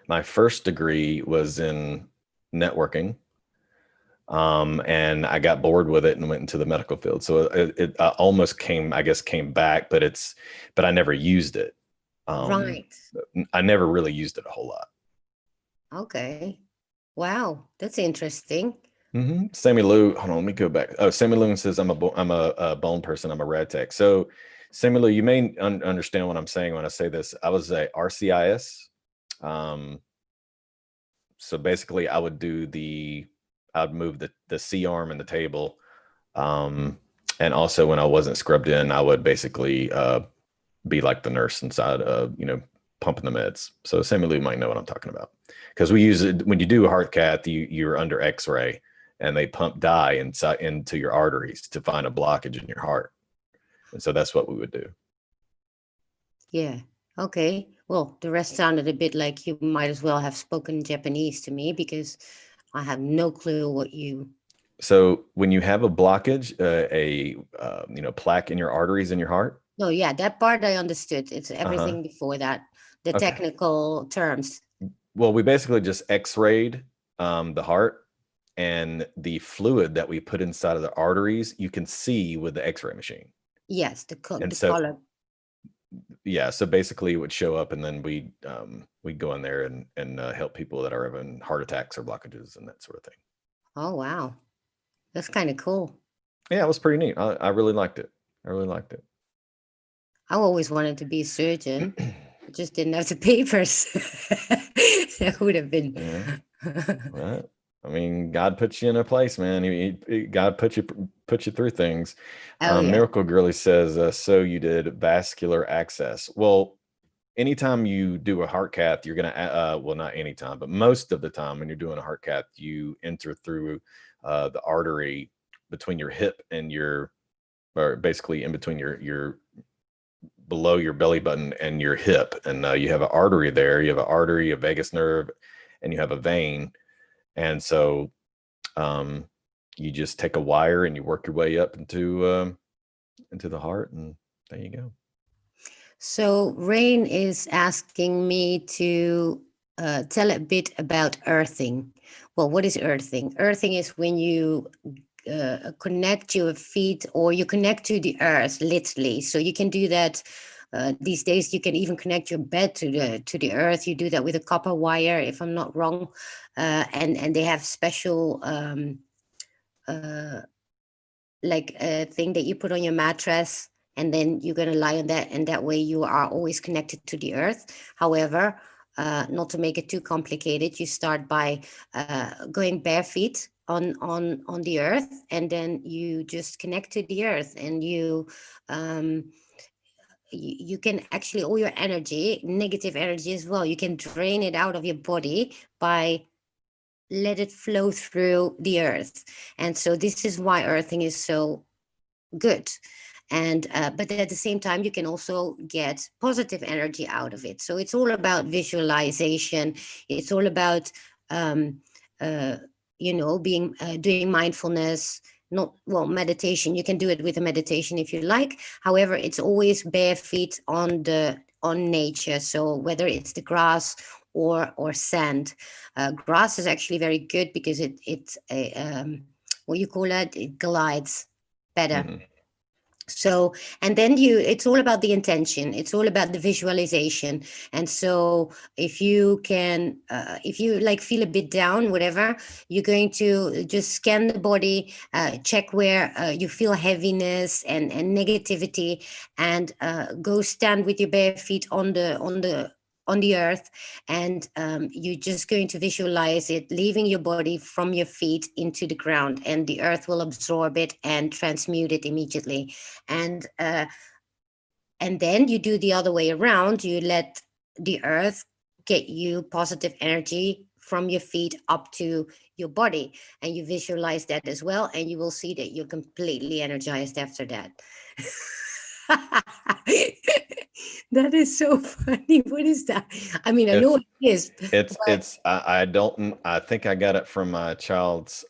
my first degree was in networking. And I got bored with it and went into the medical field. So it almost came back, but I never used it. Right. I never really used it a whole lot. Okay. Wow, that's interesting. Sammy Lou, hold on, let me go back. Oh, Sammy Lou says I'm a bone person. I'm a rad tech. So, Sammy Lou, you may understand what I'm saying when I say this. I was a RCIS. So basically, I'd move the C arm and the table. And also when I wasn't scrubbed in, I would basically be like the nurse inside, pumping the meds. So Sammy Lou might know what I'm talking about, because we use it when you do a heart cath. You're under X-ray, and they pump dye into your arteries to find a blockage in your heart, and so that's what we would do. Yeah. Okay. Well, the rest sounded a bit like you might as well have spoken Japanese to me, because I have no clue what you. So when you have a blockage, plaque in your arteries in your heart. No, yeah, that part I understood. It's Uh-huh. everything before that, the Okay. technical terms. Well, we basically just X-rayed the heart, and the fluid that we put inside of the arteries, you can see with the X-ray machine. Yes, And the so, color. yeah, so basically it would show up, and then we'd go in there and help people that are having heart attacks or blockages and that sort of thing. Oh, wow. That's kind of cool. Yeah, it was pretty neat. I really liked it. I really liked it. I always wanted to be a surgeon. I just didn't have the papers. That would have been. Yeah. Right. I mean, God puts you in a place, man. God put you through things. Oh, yeah. Miracle Girly says, so you did vascular access. Well, anytime you do a heart cath, you're going to, well, not anytime, but most of the time when you're doing a heart cath, you enter through the artery between your hip and or basically in between your below your belly button and your hip. And you have an artery there. You have an artery, a vagus nerve, and you have a vein. And so you just take a wire and you work your way up into the heart, and there you go. So Rain is asking me to tell a bit about earthing. Well, what is earthing? Earthing is when you connect your feet, or you connect to the earth, literally. So you can do that. These days, you can even connect your bed to the earth. You do that with a copper wire, if I'm not wrong, and they have special uh, like a thing that you put on your mattress, and then you're going to lie on that, and that way you are always connected to the earth. However, not to make it too complicated, you start by going bare feet on the earth, and then you just connect to the earth, and um, you can actually, all your energy, negative energy as well, you can drain it out of your body by let it flow through the earth. And so this is why earthing is so good. And but at the same time, you can also get positive energy out of it. So it's all about visualization. It's all about uh, being doing mindfulness. Not, well, meditation, you can do it with a meditation if you like. However, it's always bare feet on nature. So whether it's the grass or sand, grass is actually very good because it what you call it glides better. Mm-hmm. So, and then it's all about the intention, it's all about the visualization. And so if you like feel a bit down, whatever, you're going to just scan the body, check where you feel heaviness and negativity, and go stand with your bare feet on the earth, and you're just going to visualize it leaving your body from your feet into the ground, and the earth will absorb it and transmute it immediately. And uh, and then you do the other way around. You let the earth get you positive energy from your feet up to your body, and you visualize that as well, and you will see that you're completely energized after that. That is so funny. What is that? I mean, I know It's what it is, but I don't, I think I got it from my child's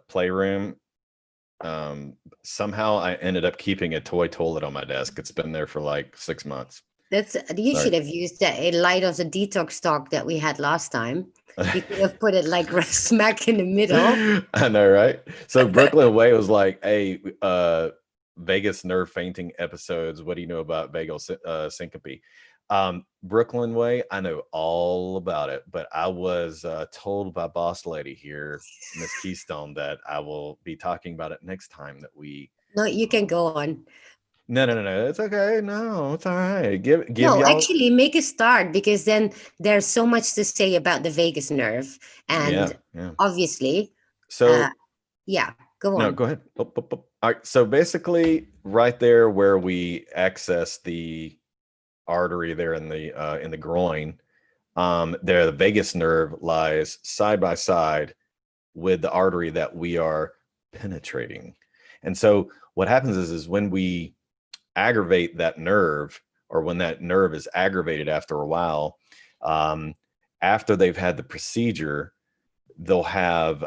playroom. Somehow I ended up keeping a toy toilet on my desk. It's been there for like 6 months. you Sorry. should have used that in light of the detox talk that we had last time. You could have put it like smack in the middle. I know, right? So Brooklyn Way was like, hey, Vegas nerve fainting episodes. What do you know about vagal syncope? Brooklyn Way, I know all about it, but I was told by boss lady here, Miss Keystone, that I will be talking about it next time that we. No, you can go on. No. It's okay. No, it's all right. Give No, y'all. actually, make a start, because then there's so much to say about the vagus nerve. And Yeah. obviously, uh, So yeah, go no, on. go ahead. All right. So basically, right there where we access the artery there in the groin, there the vagus nerve lies side by side with the artery that we are penetrating. And so what happens is when we aggravate that nerve, or when that nerve is aggravated after a while, um, after they've had the procedure, they'll have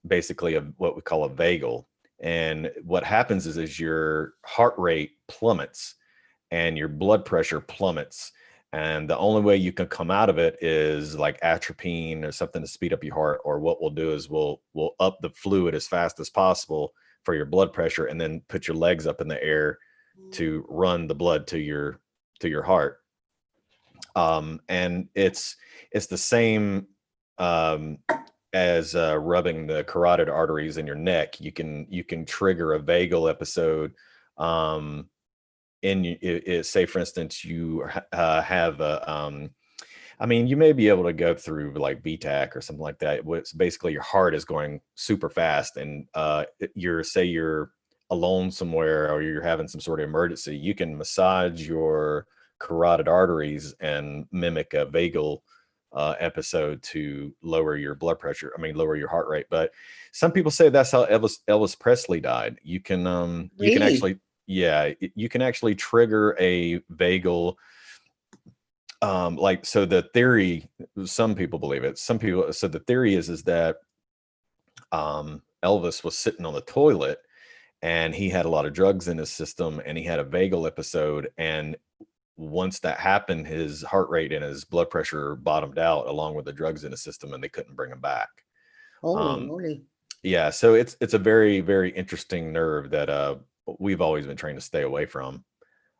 basically what we call a vagal. And what happens is your heart rate plummets and your blood pressure plummets. And the only way you can come out of it is like atropine or something to speed up your heart. Or what we'll do is we'll up the fluid as fast as possible for your blood pressure, and then put your legs up in the air to run the blood to your heart. And it's the same um, as rubbing the carotid arteries in your neck. You can trigger a vagal episode. Say for instance you have a I mean, you may be able to go through like BTAC or something like that. It's basically your heart is going super fast, and you're alone somewhere, or you're having some sort of emergency. You can massage your carotid arteries and mimic a vagal episode to lower your blood pressure. I mean, lower your heart rate. But some people say that's how Elvis Presley died. You can Really? actually, yeah, you can actually trigger a vagal. Like, so the theory, some people believe it, some people, so the theory is that Elvis was sitting on the toilet, and he had a lot of drugs in his system, and he had a vagal episode, and once that happened, his heart rate and his blood pressure bottomed out along with the drugs in his system, and they couldn't bring him back. Holy um moly. yeah, so it's a very, very interesting nerve that we've always been trained to stay away from.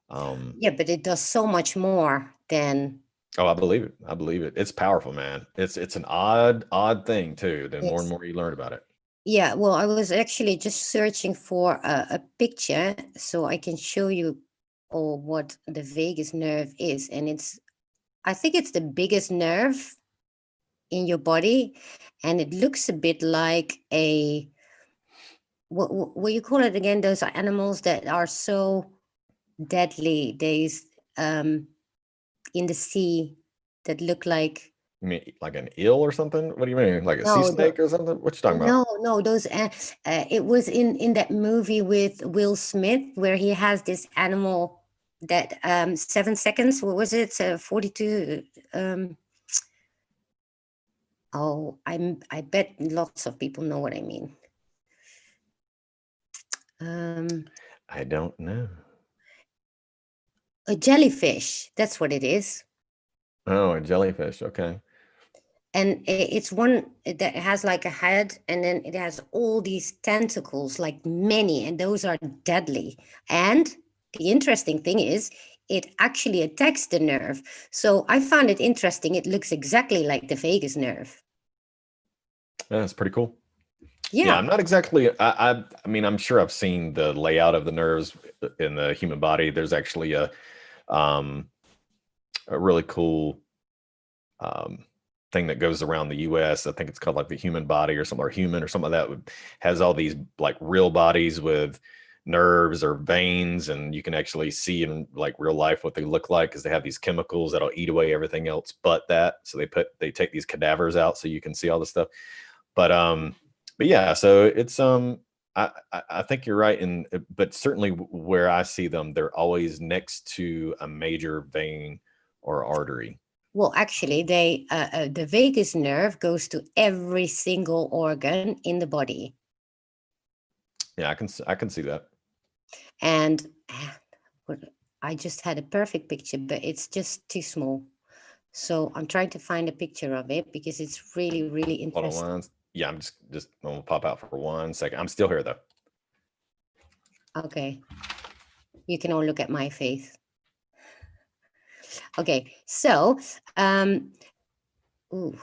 um Yeah, but it does so much more than Oh, I believe it. I believe it. It's powerful, man. It's an odd thing too. The more and it's. more you learn about it. Yeah, well, I was actually just searching for a picture so I can show you all what the vagus nerve is. And I think it's the biggest nerve in your body, and it looks a bit like what you call it again? Those are animals that are so deadly. Um, in the sea, that look like. You mean like an eel or something? What do you mean? Like a sea No, snake or something? What you talking about? no, those. It was in that movie with Will Smith where he has this animal that 7 seconds. What was it? 42. Um, I bet lots of people know what I mean. Um, I don't know. a jellyfish. That's what it is. Oh, a jellyfish. Okay. And it's one that has like a head, and then it has all these tentacles, like many, and those are deadly. And the interesting thing is, it actually attacks the nerve. So I found it interesting. It looks exactly like the vagus nerve. Yeah, that's pretty cool. Yeah, Yeah. I'm not exactly. I mean, I'm sure I've seen the layout of the nerves in the human body. There's actually um, a really cool um, thing that goes around the U.S. I think it's called like the human body or something, or human or something like that. Has all these like real bodies with nerves or veins, and you can actually see in like real life what they look like because they have these chemicals that'll eat away everything else but that. So they take these cadavers out so you can see all this stuff. But yeah, so it's I think you're right, and but certainly where I see them, they're always next to a major vein or artery. Well, actually, the vagus nerve goes to every single organ in the body. Yeah, I can see that. And I just had a perfect picture, but it's just too small. So I'm trying to find a picture of it because it's really, really Hold on interesting. one. Yeah, I'm just gonna pop out for 1 second. I'm still here though. Okay. You can all look at my face. Okay. So, ooh,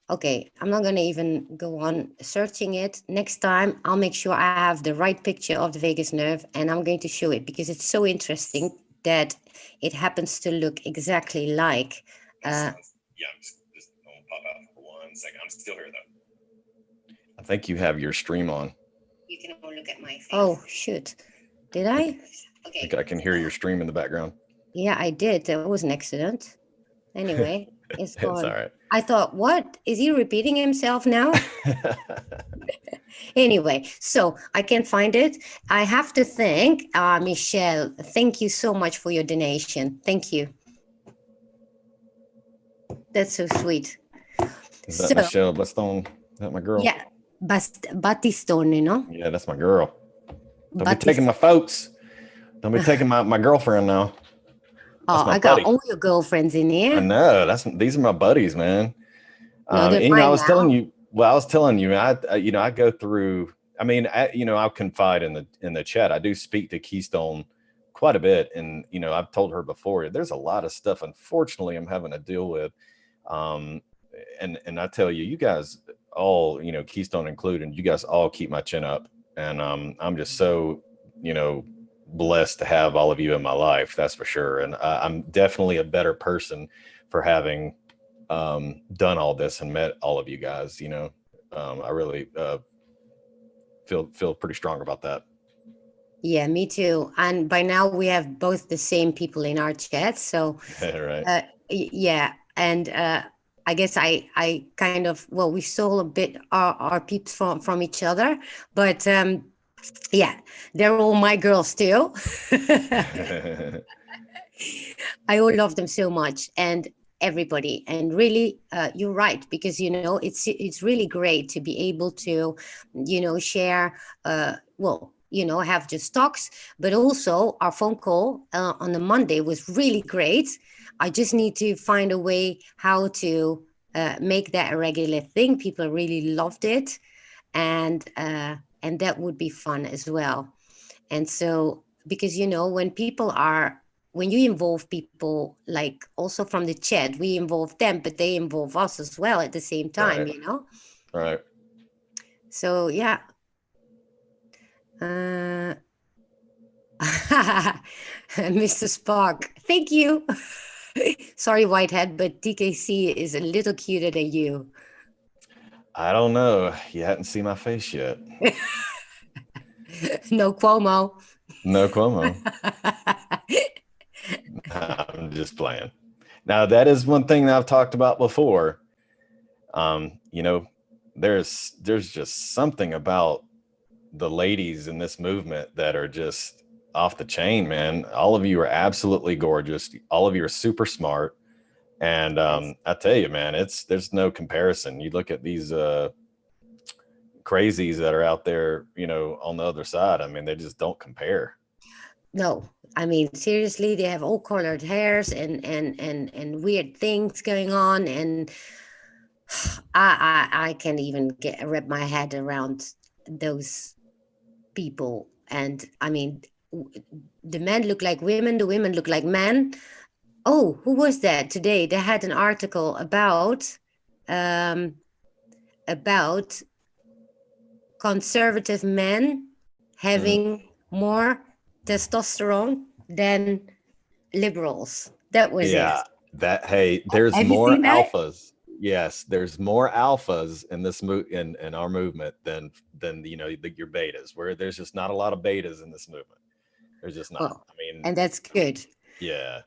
okay. I'm not going to even go on searching it. Next time, I'll make sure I have the right picture of the vagus nerve, and I'm going to show it because it's so interesting that it happens to look exactly like. Yeah, I'm just gonna pop out for 1 second. I'm still here though. I think you have your stream on. You can all look at my face. Oh, shoot. Did I? Okay. I can hear your stream in the background. Yeah, I did. That was an accident. Anyway, it's It's all gone. right. I thought, what? Is he repeating himself now? Anyway, so I can find it. I have to thank Michelle. Thank you so much for your donation. Thank you. That's so sweet. Is that Michelle Baston? Is that my girl? Yeah, Battistone, no? Yeah, that's my girl. Don't be Battis. taking my folks. Don't be taking my girlfriend now. That's Oh, my I got buddy. all your girlfriends in I here. know. These are my buddies, man. No, they're And I mine was telling now. you. Well, I was telling you, I go through. I mean, I confide in the chat. I do speak to Keystone quite a bit, and I've told her before. There's a lot of stuff, unfortunately, I'm having to deal with. Um, and I tell you, you guys all, Keystone included, you guys all keep my chin up, and I'm just so, blessed to have all of you in my life. That's for sure, and I'm definitely a better person for having done all this and met all of you guys. I really feel pretty strong about that. Yeah, me too. And by now we have both the same people in our chat. So Right. Yeah, and I guess I kind of, well, we stole a bit our peeps from each other, but yeah, they're all my girls too. I all love them so much, and everybody. And really, you're right, because it's really great to be able to share, well, have just talks, but also our phone call on the Monday was really great. I just need to find a way how to make that a regular thing. People really loved it, and that would be fun as well. And so, because when you involve people, like also from the chat, we involve them, but they involve us as well at the same time, Right. Right. So yeah. uh Mr. Spark, thank you. Sorry, Whitehead, but TKC is a little cuter than you. I don't know. You hadn't seen my face yet. No Cuomo. No Cuomo. I'm just playing. Now that is one thing that I've talked about before. You know, there's just something about the ladies in this movement that are just off the chain, man. All of you are absolutely gorgeous. All of you are super smart. And I tell you, man, there's no comparison. You look at these crazies that are out there, on the other side. I mean, they just don't compare. No, I mean, seriously, they have all colored hairs and weird things going on, and I can't even wrap my head around those people. And I mean, the men look like women, the women look like men. Oh, who was that today? They had an article um, about conservative men Mhm. having more testosterone than liberals. That was it. Yeah, that hey, there's Have you more seen that? alphas. Yes, there's more alphas in this in our movement than your betas. Where there's just not a lot of betas in this movement. There's just not. Well, I mean, and that's good. yeah,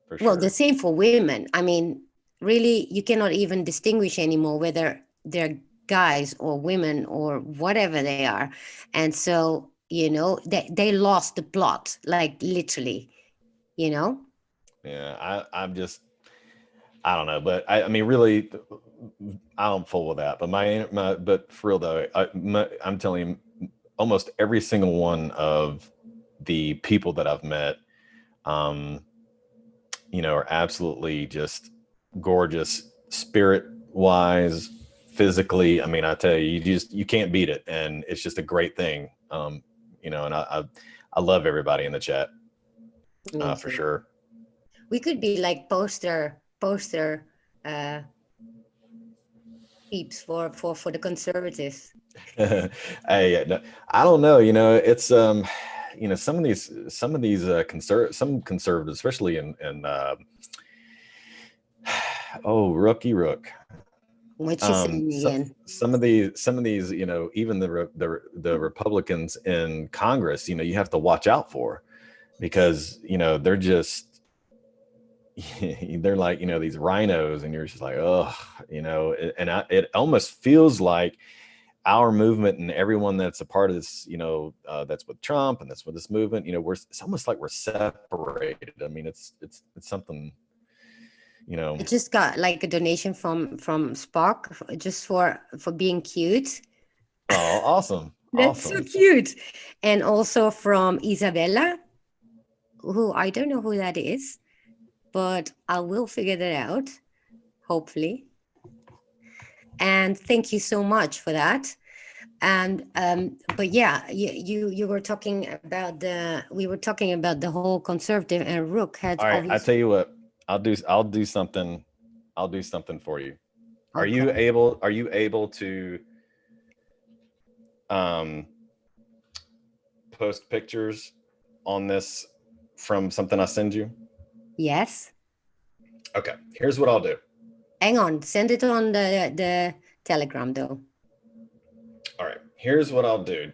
for Well, the sure. same for women. I mean, really, you cannot even distinguish anymore whether they're guys or women or whatever they are. And so, they lost the plot, like literally, you know? Yeah, I'm just I don't know, but I mean, really, I don't fool with that. But but for real though, I'm telling you, almost every single one of the people that I've met, um, are absolutely just gorgeous, spirit wise, physically. I mean, I tell you, you can't beat it, and it's just a great thing. And I love everybody in the chat, Me for too. sure. We could be like poster uh peeps for the conservatives. Hey, no, I don't know. It's some of these some conservatives, especially in oh, rookie rook. What you saying So, again? some of these, even the Republicans in Congress, you have to watch out for, because they're just they're like these rhinos, and you're just like, oh, it almost feels like our movement and everyone that's a part of this, that's with Trump and that's with this movement, it's almost like we're separated. I mean, it's something, you I know. just got like a donation from Spock just for being cute. Oh, awesome, That's so awesome. cute. And also from Isabella, who I don't know who that is, but I will figure that out, hopefully. And thank you so much for that. And but yeah, you were talking about we were talking about the whole conservative, and Rook had All right, I tell obviously. you what, I'll do something for you. Okay. Are you able to um post pictures on this from something I send you? Yes. Okay, here's what I'll do. Hang on. Send it on the Telegram though. All right, here's what I'll do.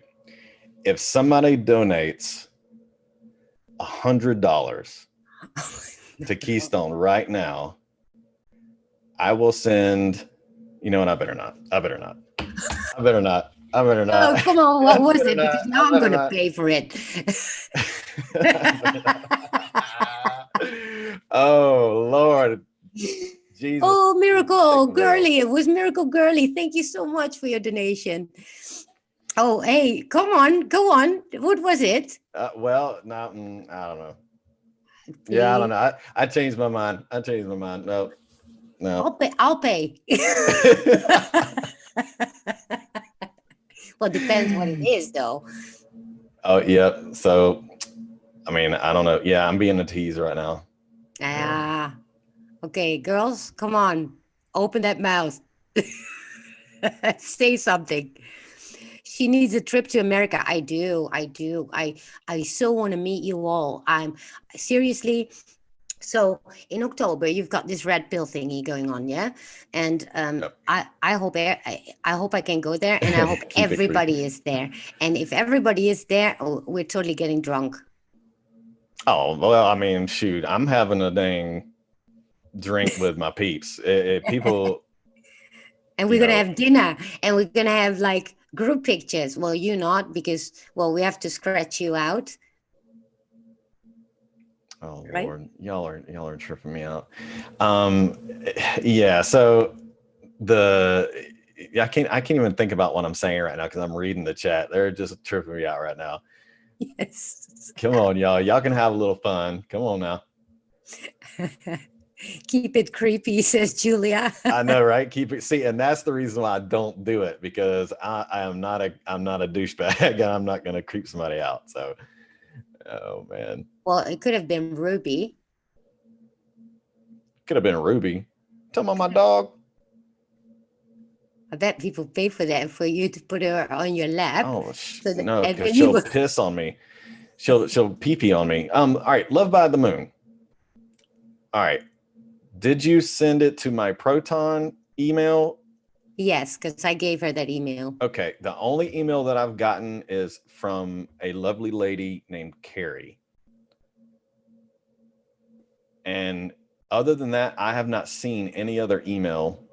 If somebody donates $100 to Keystone right now, I will send. You know what? I better not. I better not. I better not. I better not. Oh, come on. I What was better it? not. Because I now I'm better going to not. pay for it. I better not. Oh Lord, Jesus, Oh, Jesus, Miracle take control. Girly. It was Miracle Girly. Thank you so much for your donation. Oh, hey, come on. Go on. What was it? Well, no, I don't know. Yeah, I don't Please. know. I changed my mind. I changed my mind. No, no. I'll pay. I'll pay. Well, depends what it is, though. Oh, yeah. So, I mean, I don't know. Yeah, I'm being a tease right now. Yeah. Ah, okay, girls, come on. Open that mouth. Say something. She needs a trip to America. I do. I do. I so want to meet you all. I'm seriously. So in October, you've got this red pill thingy going on, yeah. And Yep. I hope I hope I can go there, and I hope Keep it creepy. everybody is there. And if everybody is there, oh, we're totally getting drunk. Oh, well, I mean, shoot, I'm having a dang drink with my peeps. People, And we're you gonna know, have dinner, and we're gonna have like group pictures. Well, you not, because well, we have to scratch you out, oh right? Lord, y'all are tripping me out. Um, yeah. So the I can't even think about what I'm saying right now because I'm reading the chat. They're just tripping me out right now. Yes. Come on, y'all. Y'all can have a little fun. Come on now. Keep it creepy, says Julia. I know, right? Keep it. See, and that's the reason why I don't do it, because I'm not a douchebag, and I'm not going to creep somebody out. So, oh man, Well, it could have been Ruby. could have been Ruby. Tell me my dog. I bet people pay for that, for you to put her on your lap. Oh So that, no, and because then you she'll will. piss on me. She'll pee pee on me. All right, Love by the Moon. All right, did you send it to my Proton email? Yes, because I gave her that email. Okay, the only email that I've gotten is from a lovely lady named Carrie. And other than that, I have not seen any other email.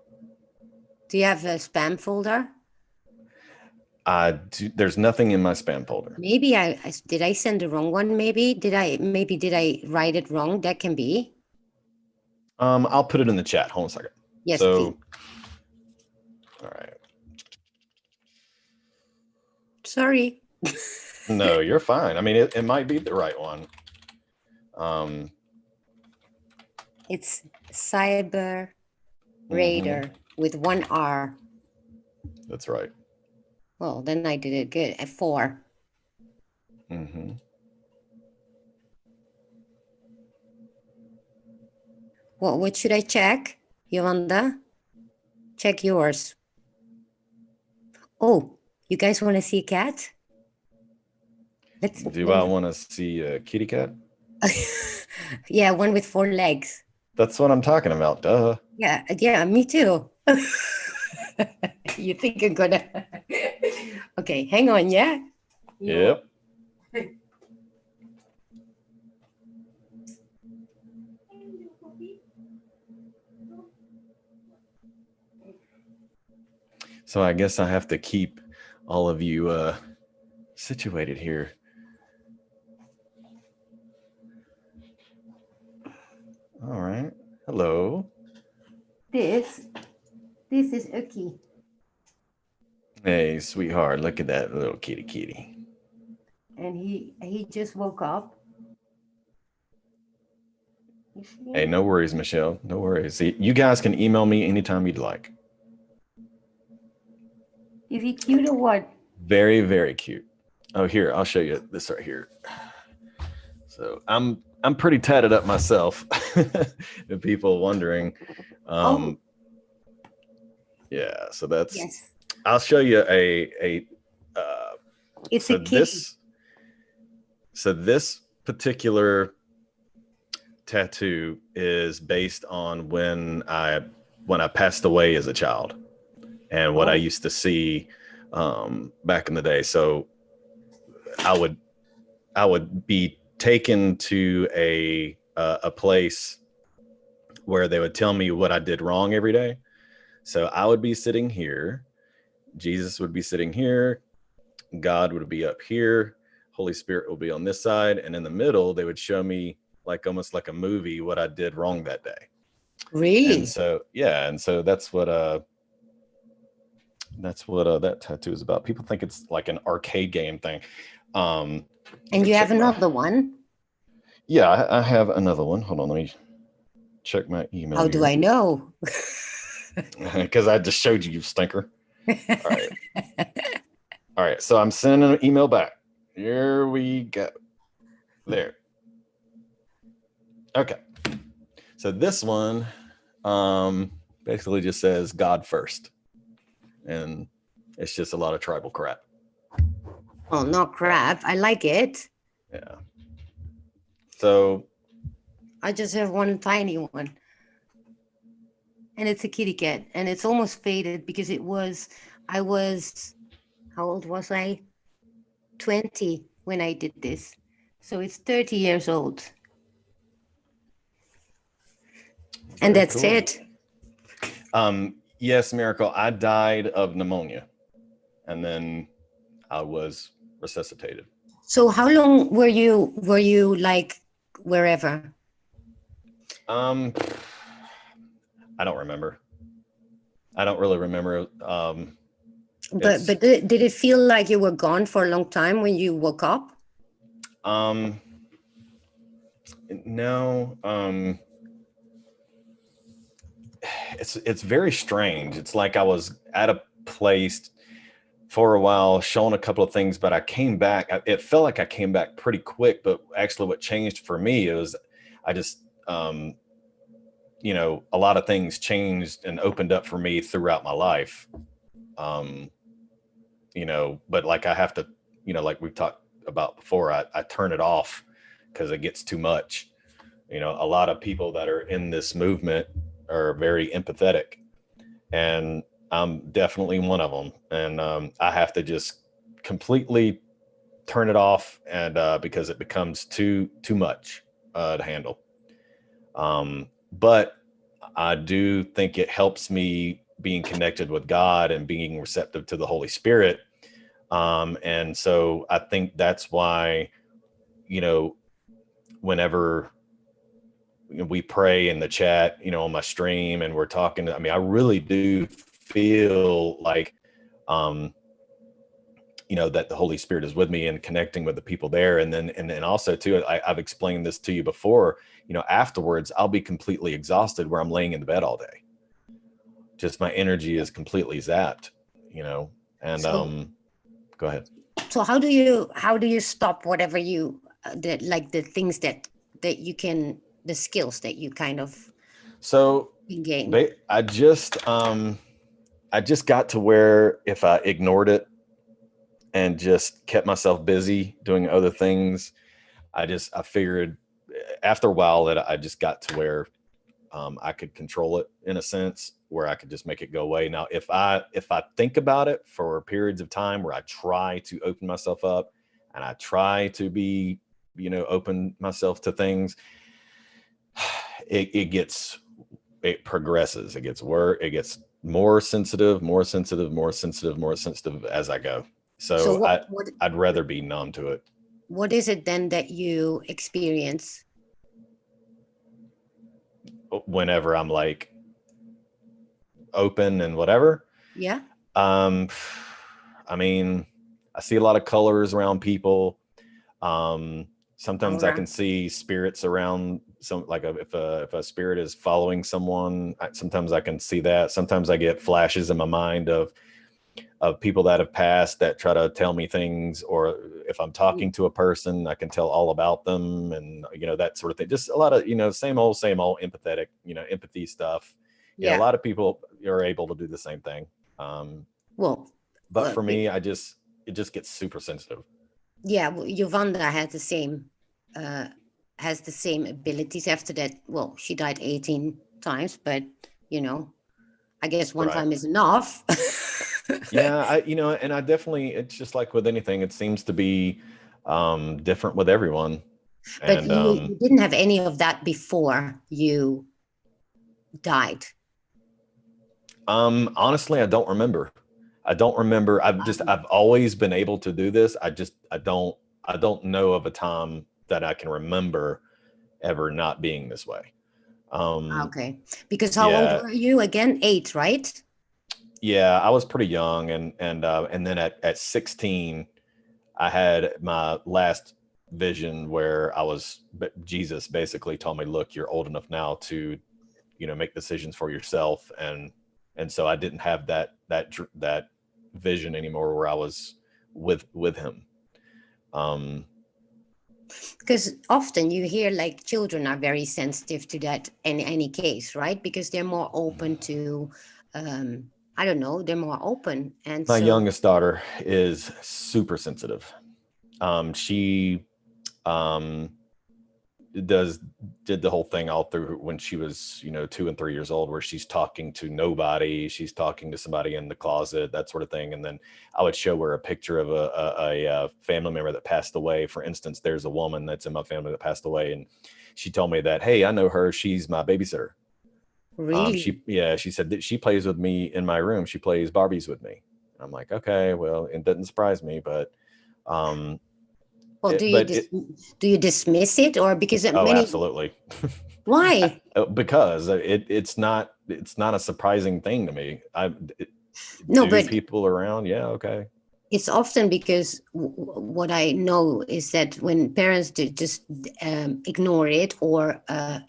Do you have a spam folder? There's nothing in my spam folder. Maybe did I send the wrong one? Maybe did I write it wrong? That can be. I'll put it in the chat. Hold on a second. Yes, So, please. all right. Sorry. No, you're fine. I mean, it might be the right one. It's Cyber Raider with one R. That's right. Well, then I did it good at 4. Well, what should I check, Yolanda? Check yours. Oh, you guys want to see a cat? Do I want to see a kitty cat? Yeah, one with 4 legs. That's what I'm talking about. Duh. Yeah, me too. You think I'm gonna? Okay, hang on. Yeah. Yep. So I guess I have to keep all of you situated here. All right. Hello. This is Uki. Hey, sweetheart, look at that little kitty. And he just woke up. Hey, no worries, Michelle. No worries. See, you guys can email me anytime you'd like. Is he cute or what? Very, very cute. Oh, here, I'll show you this right here. So I'm pretty tatted up myself. If people wondering. Yeah, so that's yes. I'll show you It's so a kitty. This particular tattoo is based on when I passed away as a child, and what I used to see back in the day. So I would be taken to a place where they would tell me what I did wrong every day. So I would be sitting here, Jesus would be sitting here, God would be up here, Holy Spirit will be on this side, and in the middle they would show me, like almost like a movie, what I did wrong that day. Really? And so that's what that tattoo is about. People think it's like an arcade game thing. And you have another one? Yeah, I have another one. Hold on, let me check my email. How do I know? Because I just showed you, you stinker. All right. All right, so I'm sending an email back. Here we go. There. Okay. So this one basically just says God first. And it's just a lot of tribal crap. Oh, no crap. I like it. Yeah. So I just have one tiny one. And it's a kitty cat. And it's almost faded because I was, how old was I? 20 when I did this. So it's 30 years old. And that's cool. it. Yes, Miracle. I died of pneumonia, and then I was resuscitated. So how long were you like wherever? I don't remember. I don't really remember. But did it feel like you were gone for a long time when you woke up? No. it's very strange. It's like I was at a place for a while, showing a couple of things, but I came back. It felt like I came back pretty quick, but actually what changed for me is I just, a lot of things changed and opened up for me throughout my life. Um, but like I have to, like we've talked about before, I turn it off because it gets too much. A lot of people that are in this movement are very empathetic, and I'm definitely one of them. And I have to just completely turn it off, and because it becomes too much to handle. But I do think it helps me being connected with God and being receptive to the Holy Spirit. And so I think that's why, whenever we pray in the chat, on my stream, and we're talking, I mean, I really do feel like, that the Holy Spirit is with me and connecting with the people there. And then also too, I've explained this to you before, afterwards I'll be completely exhausted where I'm laying in the bed all day. Just my energy is completely zapped, and So, go ahead. so how do you stop whatever you that like the things the skills that you kind of So gain? I just got to where if I ignored it and just kept myself busy doing other things, I figured after a while that I just got to where I could control it in a sense, where I could just make it go away. Now, if I think about it for periods of time where I try to open myself up and I try to be, open myself to things, it progresses. It gets worse. It gets more sensitive, more sensitive, more sensitive, more sensitive as I go. So So I'd rather be numb to it. what is it then that you experience? Whenever I'm like open and whatever. Yeah. I mean, I see a lot of colors around people. Sometimes I Aura. can see spirits around some, like if a spirit is following someone, sometimes I can see that. Sometimes I get flashes in my mind of people that have passed that try to tell me things, or if I'm talking to a person, I can tell all about them, and that sort of thing. Just a lot of same old empathetic, empathy stuff. A Yeah. lot of people are able to do the same thing. Well, But for me, it just gets super sensitive. yeah, well, Yolanda uh, has the same abilities after that. Well, she died 18 times, but I guess one Right. time is enough. Yeah, and I definitely, it's just like with anything, it seems to be different with everyone. But And you didn't have any of that before you died. honestly, I don't remember. I've always been able to do this. I don't know of a time that I can remember ever not being this way. Okay. Because how old Yeah, were you again? 8, right? yeah, I was pretty young, and then at 16, I had my last vision where Jesus basically told me, look, you're old enough now to, make decisions for yourself. And so I didn't have that vision anymore where I was with him. Because often you hear like children are very sensitive to that in any case, right? Because they're more open to, I don't know, they're more open. And My so, youngest daughter is super sensitive. She um, did the whole thing all through when she was 2 and 3 years old, where she's talking to nobody, she's talking to somebody in the closet, that sort of thing. And then I would show her a picture of a family member that passed away. For instance, there's a woman that's in my family that passed away, and she told me that, hey, I know her, she's my babysitter. really? She said that she plays with me in my room, she plays Barbies with me. I'm like, okay, well, it doesn't surprise me, but um Well, it, but it do you dismiss it, or because oh, many? absolutely. Why? Because it's not a surprising thing to me. No, Do but people around? Yeah, okay. it's often because what I know is that when parents just ignore it or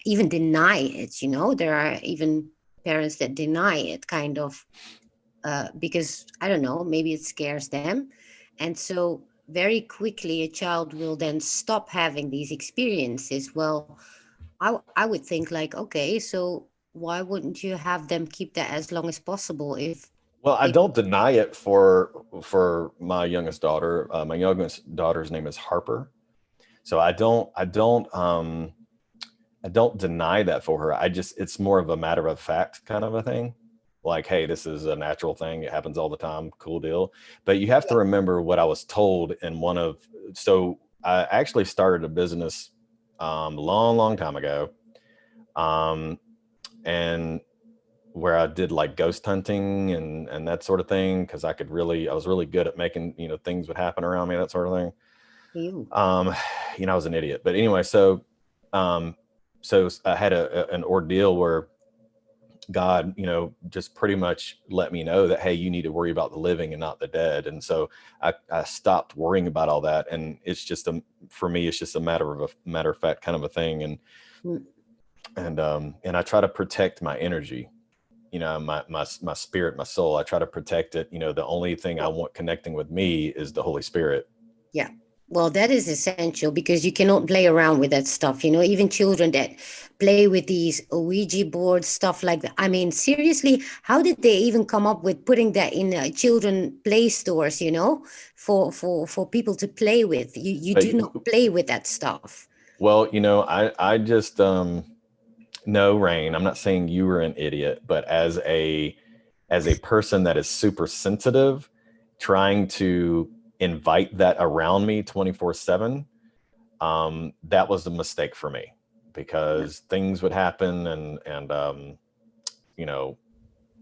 even deny it, there are even parents that deny it, kind of, because I don't know, maybe it scares them. And so very quickly a child will then stop having these experiences. Well, I would think like, okay, so why wouldn't you have them keep that as long as possible if Well, I they don't deny it for my youngest daughter. My youngest daughter's name is Harper. So I don't deny that for her. It's more of a matter of fact kind of a thing. Like, hey, this is a natural thing. It happens all the time. Cool deal. But you have to remember what I was told in so I actually started a business long, long time ago. And where I did like ghost hunting and that sort of thing, because I was really good at making, things would happen around me, that sort of thing. you? Um, I was an idiot, but anyway, um, so I had an ordeal where God, just pretty much let me know that, hey, you need to worry about the living and not the dead. And so I stopped worrying about all that. And it's just for me, it's just a matter of fact kind of a thing. Mm. And I try to protect my energy, my spirit, my soul. I try to protect it. The only thing I want connecting with me is the Holy Spirit. Yeah. Well, that is essential because you cannot play around with that stuff. Even children that play with these Ouija boards, stuff like that. I mean, seriously, how did they even come up with putting that in children play stores, for people to play with? You But do not play with that stuff. well, I just no, Rain, I'm not saying you were an idiot, but as a person that is super sensitive, trying to invite that around me 24/7, that was a mistake for me, because things would happen, and you know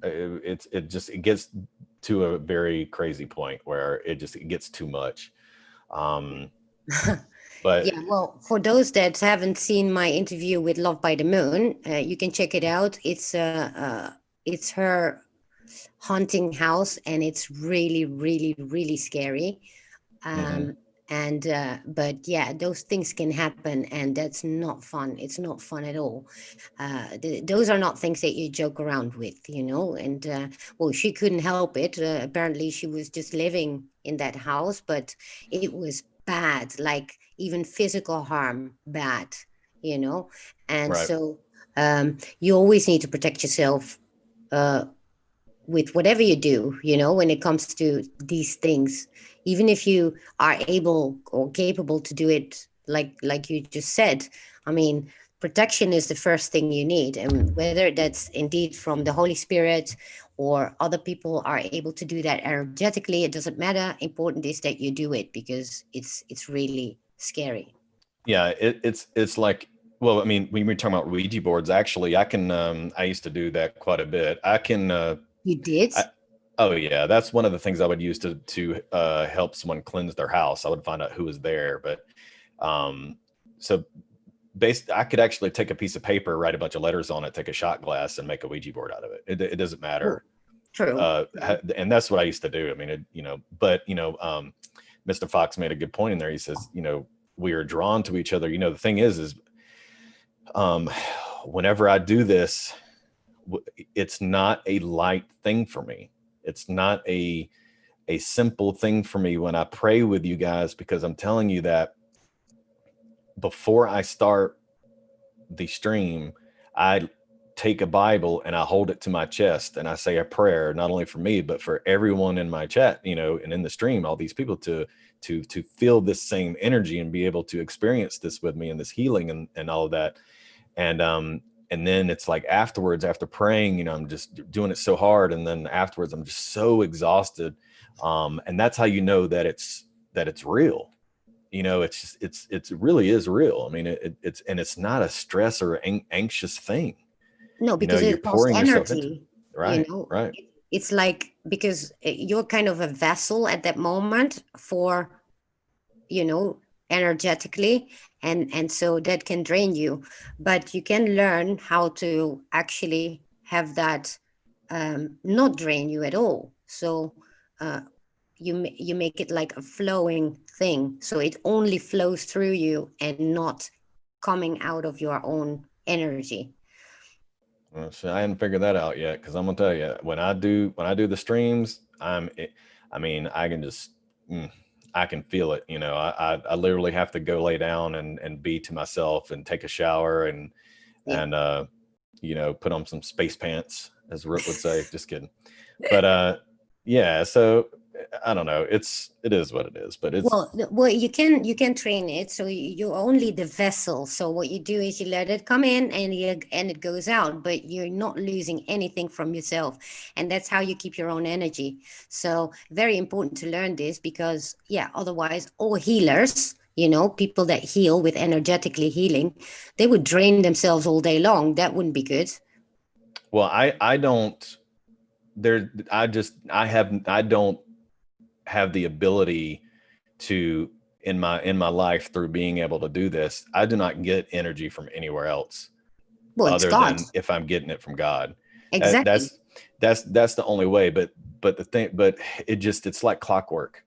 it gets to a very crazy point where it gets too much. um but Yeah, well, for those that haven't seen my interview with Love by the Moon, you can check it out. It's her haunting house, and it's really, really, really scary. mhm. But yeah, those things can happen, and that's not fun. It's not fun at all. Those are not things that you joke around with. And well, she couldn't help it. Apparently, she was just living in that house, but it was bad, like even physical harm, bad. You know, and Right. so you always need to protect yourself. Uh, with whatever you do, when it comes to these things, even if you are able or capable to do it, like you just said. I mean, protection is the first thing you need, and whether that's indeed from the Holy Spirit or other people are able to do that energetically, it doesn't matter. Important is that you do it because it's really scary. Yeah, it's like, well, I mean, when we're talking about Ouija boards, actually, I used to do that quite a bit. You did? I oh yeah, that's one of the things I would use to help someone cleanse their house. I would find out who was there. But um so based I could actually take a piece of paper, write a bunch of letters on it, take a shot glass, and make a Ouija board out of it. It doesn't Oh, matter. true. And that's what I used to do. I mean, but Mr. Fox made a good point in there. He says, we are drawn to each other. The thing is um, whenever I do this, it's not a light thing for me. It's not a simple thing for me when I pray with you guys, because I'm telling you that before I start the stream, I take a Bible and I hold it to my chest and I say a prayer, not only for me, but for everyone in my chat, and in the stream, all these people to feel this same energy and be able to experience this with me, and this healing and all of that. And then it's like afterwards, after praying, I'm just doing it so hard. And then afterwards, I'm just so exhausted. And that's how you know that it's real. It's just, it really is real. I mean, it's not a stress or anxious thing. No, because You're it costs pouring yourself into. energy. Right. Right. It's like, because you're kind of a vessel at that moment for, energetically, and so that can drain you. But you can learn how to actually have that not drain you at all. So uh, you make it like a flowing thing, so it only flows through you and not coming out of your own energy. So I hadn't figured that out yet, because I'm gonna tell you, when I do the streams, I mean, I can just mm, I can feel it. I literally have to go lay down and be to myself and take a shower Yeah. and put on some space pants, as Rook would say. Just kidding. But yeah, so I don't know. It is what it is, but it's Well, you can train it. So you're only the vessel. So what you do is you let it come in and it goes out, but you're not losing anything from yourself, and that's how you keep your own energy. So very important to learn this because yeah, otherwise all healers, people that heal with energetically healing, they would drain themselves all day long. That wouldn't be good. well, I don't there I don't have the ability to in my life, through being able to do this. I do not get energy from anywhere else Well, it's other God. than if I'm getting it from God. That, Exactly. that's the only way. But it's like clockwork.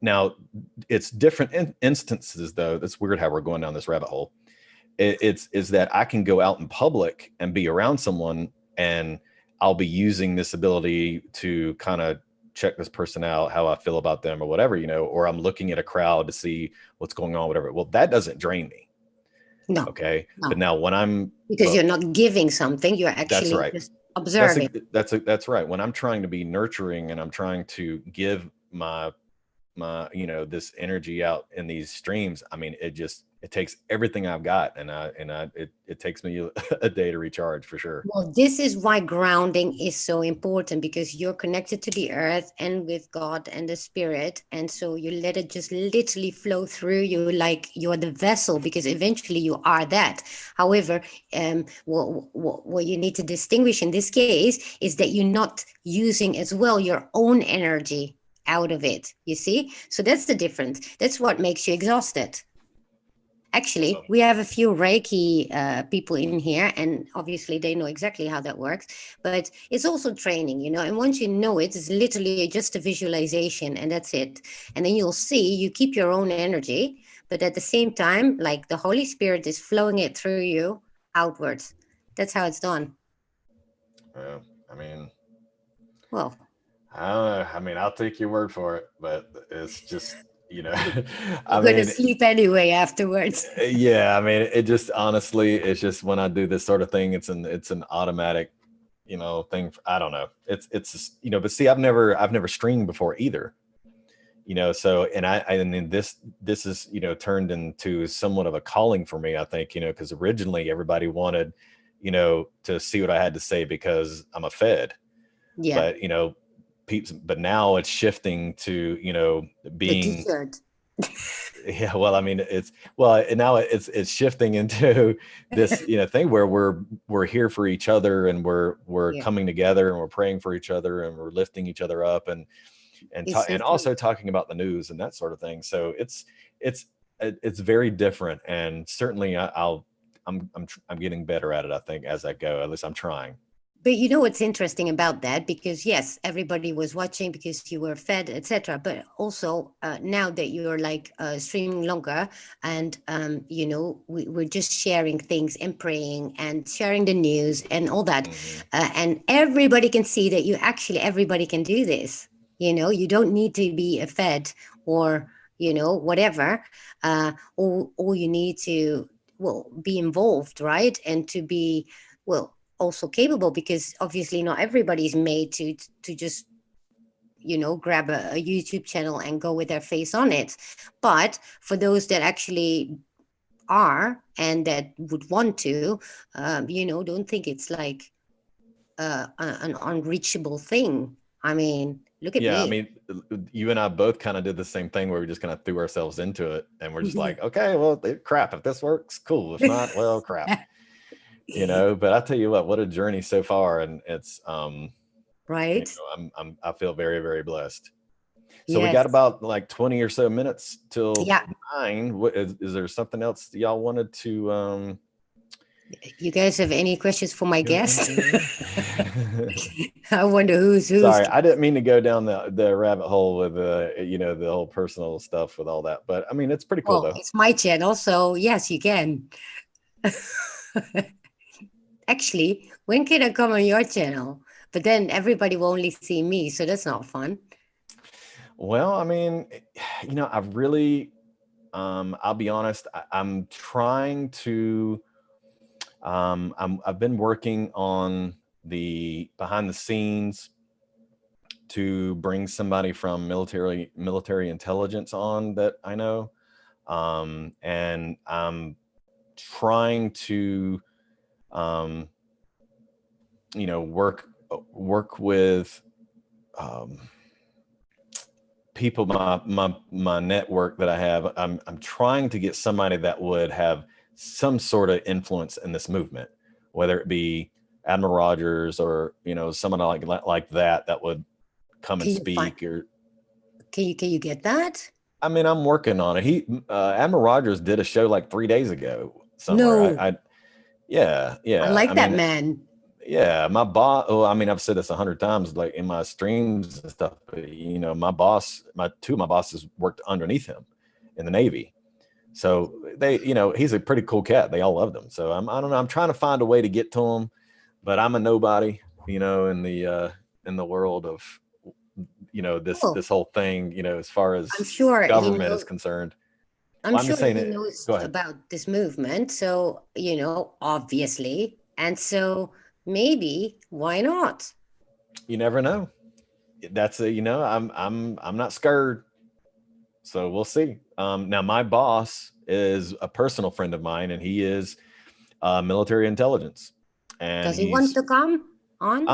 Now, it's different instances, though. That's weird how we're going down this rabbit hole. It's is that I can go out in public and be around someone, and I'll be using this ability to kind of check this person out, how I feel about them or whatever, or I'm looking at a crowd to see what's going on, whatever. Well, that doesn't drain me. No, Okay. But no, now when I'm, because but you're not giving something. You're that's actually right. just That's a, observing. that's right. When I'm trying to be nurturing and I'm trying to give my this energy out in these streams, I mean, it takes everything I've got, and it takes me a day to recharge for sure. Well, this is why grounding is so important because you're connected to the earth and with God and the spirit. And so you let it just literally flow through you like you're the vessel because eventually you are that. However, what you need to distinguish in this case is that you're not using as well your own energy out of it. You see? So that's the difference. That's what makes you exhausted. Actually, we have a few Reiki people in here, and obviously they know exactly how that works. But it's also training, and once you know it, it's literally just a visualization, and that's it. And then you'll see you keep your own energy, but at the same time, like the Holy Spirit is flowing it through you outwards. That's how it's done. Yeah, I mean, Well, I don't know. I mean, I'll take your word for it, but it's just, you know, I you're going to mean, sleep anyway afterwards. yeah, I mean, it just honestly, it's just when I do this sort of thing, it's an automatic, thing. I don't know. It's just, but see, I've never streamed before either. So, and then this is, turned into somewhat of a calling for me, I think, because originally everybody wanted, to see what I had to say because I'm a Fed. Yeah, But but now it's shifting to the being, t-shirt. yeah, well, I mean, and now it's shifting into this thing where we're here for each other, and we're Yeah, coming together, and we're praying for each other, and we're lifting each other up, it's so and true. also talking about the news and that sort of thing. So it's very different, and certainly I'm getting better at it, I think, as I go. At least I'm trying. But you know what's interesting about that? Because yes, everybody was watching because you were fed, etc. But also now that you're like streaming longer, and we're just sharing things and praying and sharing the news and all that, Hmm. and everybody can see that everybody can do this. You don't need to be a fed or whatever. All you need to be involved, right, and to be well also capable because obviously not everybody's made to just grab a YouTube channel and go with their face on it. But for those that actually are and that would want to, don't think it's like an unreachable thing. I mean, look at Yeah, I me. mean, you and I both kind of did the same thing where we just kind of threw ourselves into it, and we're just like, okay, well, crap. If this works, cool. If not, well, crap. But I tell you what a journey so far, and it's Right. I feel very, very blessed. So we got Yes. about like 20 or so minutes till Yeah. 9. What is there something else y'all wanted to You guys have any questions for my go guest? into? I wonder who's. Sorry, I didn't mean to go down the rabbit hole with the whole personal stuff with all that, but I mean it's pretty cool Well, though. it's my channel, so yes, you can. Actually, when can I come on your channel? But then everybody will only see me, so that's not fun. Well, I mean, I really, I'll be honest, I'm trying to, I've been working on the behind the scenes to bring somebody from military intelligence on that I know. And I'm trying to, um, work with, um, people, my network that I have. I'm trying to get somebody that would have some sort of influence in this movement, whether it be Admiral Rogers or someone like that would come and Can you find? speak. Or Can you get that? I mean, I'm working on it. Admiral Rogers did a show like 3 days ago somewhere. No, Yeah, I yeah. I like that mean, man. yeah, my boss. Oh, I mean, I've said this 100 times, like in my streams and stuff. But, my boss, two of my bosses worked underneath him in the Navy. So they, he's a pretty cool cat. They all loved him. So I don't know. I'm trying to find a way to get to him, but I'm a nobody, in the world of, Oh, this whole thing, as far I'm as sure he government is knows. concerned. I'm Well, I'm sure just saying he it. knows Go ahead. about this movement. So, obviously. And so maybe why not? You never know. That's I'm not scared. So we'll see. Now my boss is a personal friend of mine, and he is military intelligence, and Does he want he's to come on?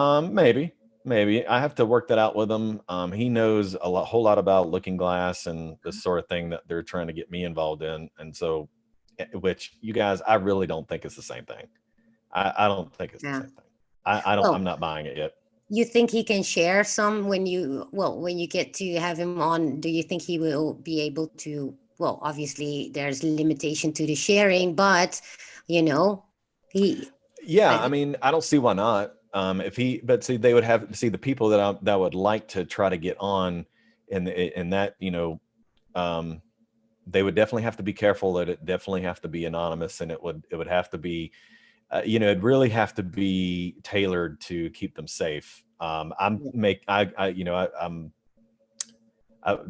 maybe I have to work that out with him. He knows whole lot about Looking Glass and this sort of thing that they're trying to get me involved in, and so, which you guys, I really don't think it's the same thing. I don't think it's the Yeah. same thing. I don't. I'm Well, not buying it yet. you think he can share some when you get to have him on? Do you think he will be able to? Well, obviously there's limitation to the sharing, but you know, he Yeah, I I mean, I don't see why not. If he, but see, they would have see the people that would like to try to get on, in that, um, they would definitely have to be careful that it definitely have to be anonymous, and it would have to be, it'd really have to be tailored to keep them safe. The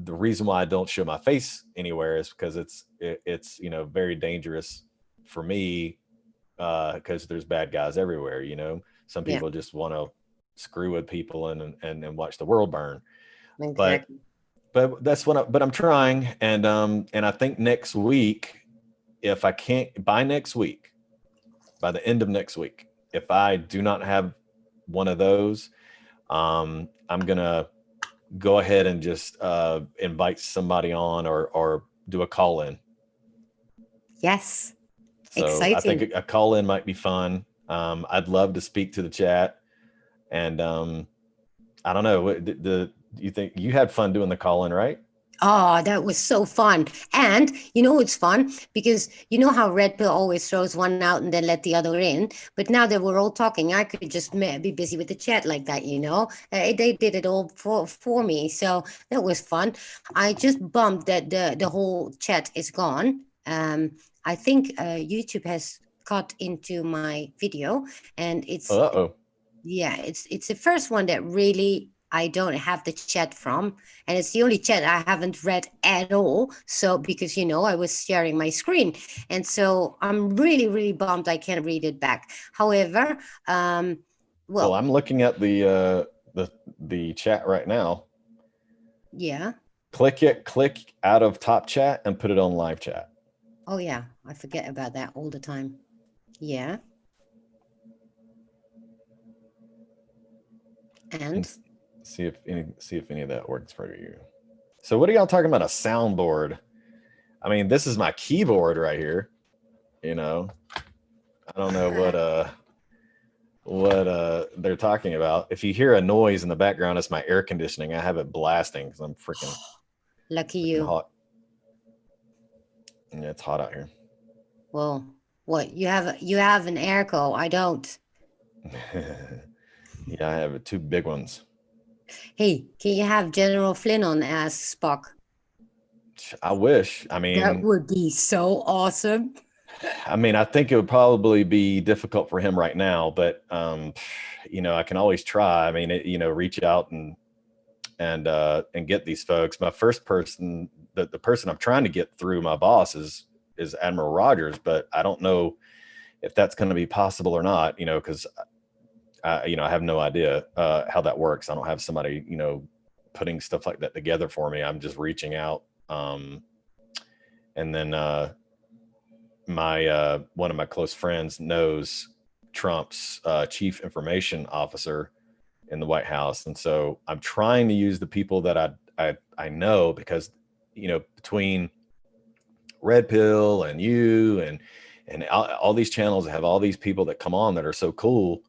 reason why I don't show my face anywhere is because it's very dangerous for me, because there's bad guys everywhere. Some yeah, people just want to screw with people and watch the world burn. But exactly. that's but I'm trying, and I think next week, if I can't by next week, by the end of next week, if I do not have one of those, I'm gonna go ahead and just invite somebody on, or do a call in. Yes, So I think exciting. a call in might be fun. I'd love to speak to the chat, and I don't know. You think you had fun doing the call in, right? Oh, that was so fun. And it's fun because you know how Red Pill always throws one out and then let the other in. But now that we're all talking, I could just be busy with the chat like that. They did it all for me. So that was fun. I just bummed that the whole chat is gone. I think YouTube has cut into my video, and Uh-oh. yeah, it's the first one that really I don't have the chat from, and it's the only chat I haven't read at all. So because I was sharing my screen, and so I'm really really bummed I can't read it back. However, Well, well, I'm looking at the chat right now. yeah. Click out of top chat and put it on live chat. Oh yeah, I forget about that all the time. Yeah, And and see if any of that works for you. So what are y'all talking about, a soundboard? I mean, this is my keyboard right here. I don't know what they're talking about. If you hear a noise in the background, it's my air conditioning. I have it blasting because I'm lucky freaking you. hot. Yeah, it's hot out here. Well, what you have an airco? I don't. Yeah, I have two big ones. Hey, can you have General Flynn on as Spock? I wish. I That mean, would be so awesome. I mean, I think it would probably be difficult for him right now, but I can always try. I mean, reach out and get these folks. My first person, the person I'm trying to get through my boss is Admiral Rogers, but I don't know if that's going to be possible or not, because I have no idea how that works. I don't have somebody, putting stuff like that together for me. I'm just reaching out. And then my one of my close friends knows Trump's chief information officer in the White House, and so I'm trying to use the people that I know, because between Red Pill and you and all these channels have all these people that come on that are so cool.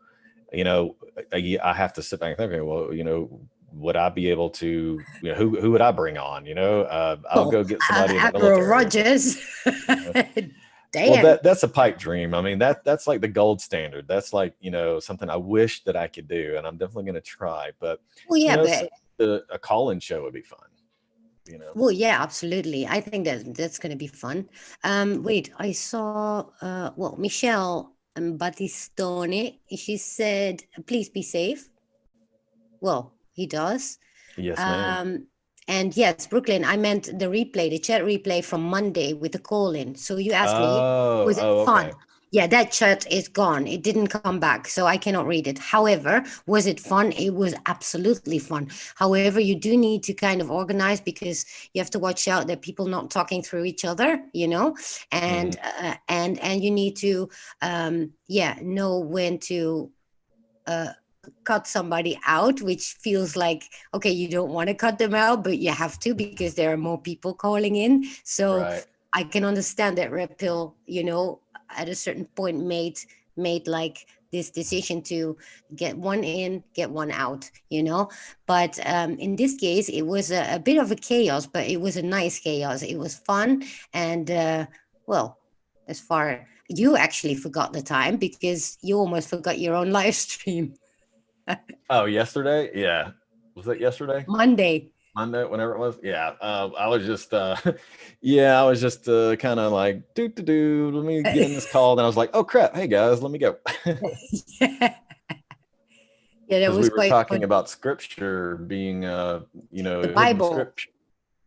I have to sit back and think, okay, well, would I be able to, who would I bring on? I'll Oh, go get somebody in the Admiral military. Rogers. You know? Well, Damn. that's a pipe dream. I mean, that's like the gold standard. That's like, something I wish that I could do, and I'm definitely going to try. But Well, yeah, so but a call-in show would be fun. well, yeah, absolutely. I think that's going to be fun. Wait, I saw well, Michelle Battistone. She said, "Please be safe." Well, he does. Yes, ma'am. Um, and yes, Brooklyn, I meant the replay, the chat replay from Monday with the call in. So you asked me, was it fun? Okay. Yeah, that chat is gone. It didn't come back, so I cannot read it. However, was it fun? It was absolutely fun. However, you do need to kind of organize, because you have to watch out that people not talking through each other, Mhm. and you need to know when to uh, cut somebody out, which feels like, okay, you don't want to cut them out, but you have to because there are more people calling in. So Right. I can understand that Red Pill, at a certain point made like this decision to get one in, get one out. But in this case, it was a bit of a chaos, but it was a nice chaos. It was fun. And well, as far you actually forgot the time because you almost forgot your own live stream. Oh, yesterday? Yeah. Was that yesterday? Monday. Monday, whenever it was? Yeah. I was just yeah, I was just kind of like let me get in this call. Then I was like, oh crap, hey guys, let me go. Yeah. Yeah, that Because we was were quite talking fun. about scripture being The hidden Bible. scripture.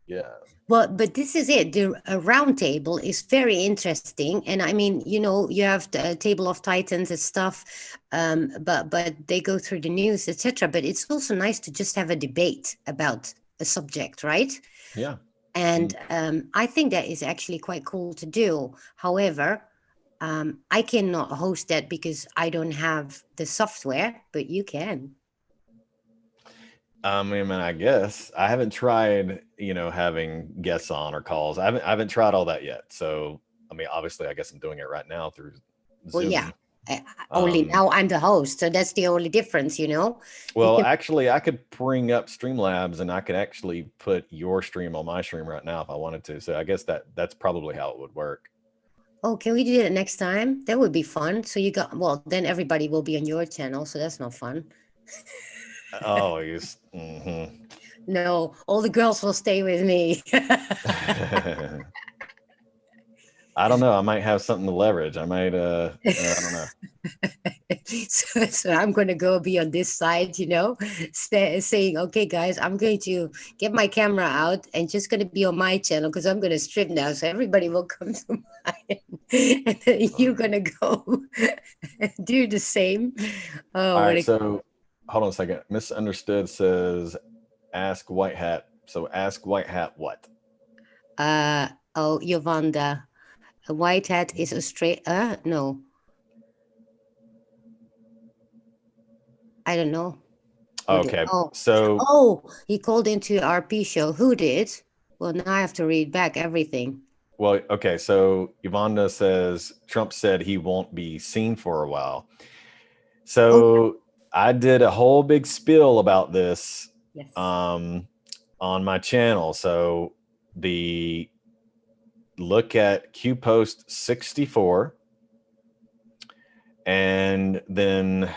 Yeah. Well, but this is it. The round table is very interesting, and I mean, you have the table of Titans and stuff, but they go through the news, etc. But it's also nice to just have a debate about a subject, right? Yeah. And Mm. I think that is actually quite cool to do. However, I cannot host that because I don't have the software, but you can. I mean, I guess I haven't tried, having guests on or calls. I haven't tried all that yet. So, I mean, obviously, I guess I'm doing it right now through Well, yeah. Zoom. Only Um, now I'm the host, so that's the only difference. You well, can. actually, I could bring up Streamlabs and I could actually put your stream on my stream right now if I wanted to. So I guess that's probably how it would work. Oh, can we do that next time? That would be fun. So you got well, then everybody will be on your channel, so that's not fun. Oh, yes. Hmm. No, all the girls will stay with me. I don't know. I might have something to leverage. I might. I don't know. So I'm going to go be on this side, saying, okay, guys, I'm going to get my camera out and just going to be on my channel because I'm going to strip now. So everybody will come to mine. And then you're going to go do the same. Oh, All what right. a. So hold on a second. Misunderstood says, ask White Hat. So ask White Hat what? Oh, Yolanda. A white hat is a straight. No, I don't know. Who did? Okay. Oh, So, he called into RP show. Who did? Well, now I have to read back everything. well, okay. So Yvonne says Trump said he won't be seen for a while. Oh, So I did a whole big spiel about this yes. um, on my channel. So the look at Q post 64 and then I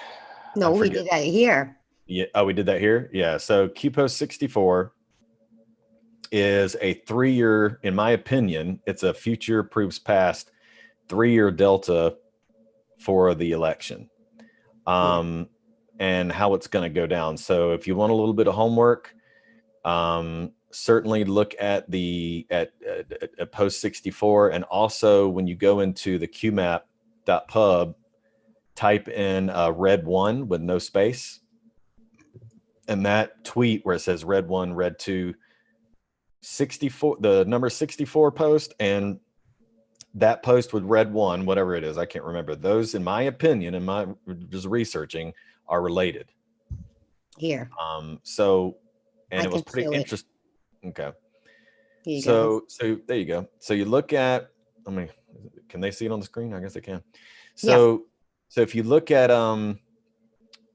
No, we forget. did that here. Yeah. Oh, we did that here. Yeah. So Q post 64 is a 3-year, in my opinion, it's a future proves past 3-year delta for the election, and how it's going to go down. So if you want a little bit of homework, certainly look at the at post 64, and also when you go into the qmap.pub, type in red 1 with no space, and that tweet where it says red 1, red 2, 64, the number 64 post, and that post with red 1, whatever it is, I can't remember. Those, in my opinion, in my just researching, are related. Here. So, and I it was can pretty show it. interesting. Okay. Here you go. So there you go. So you look at, I mean, can they see it on the screen? I guess they can. So, so if you look at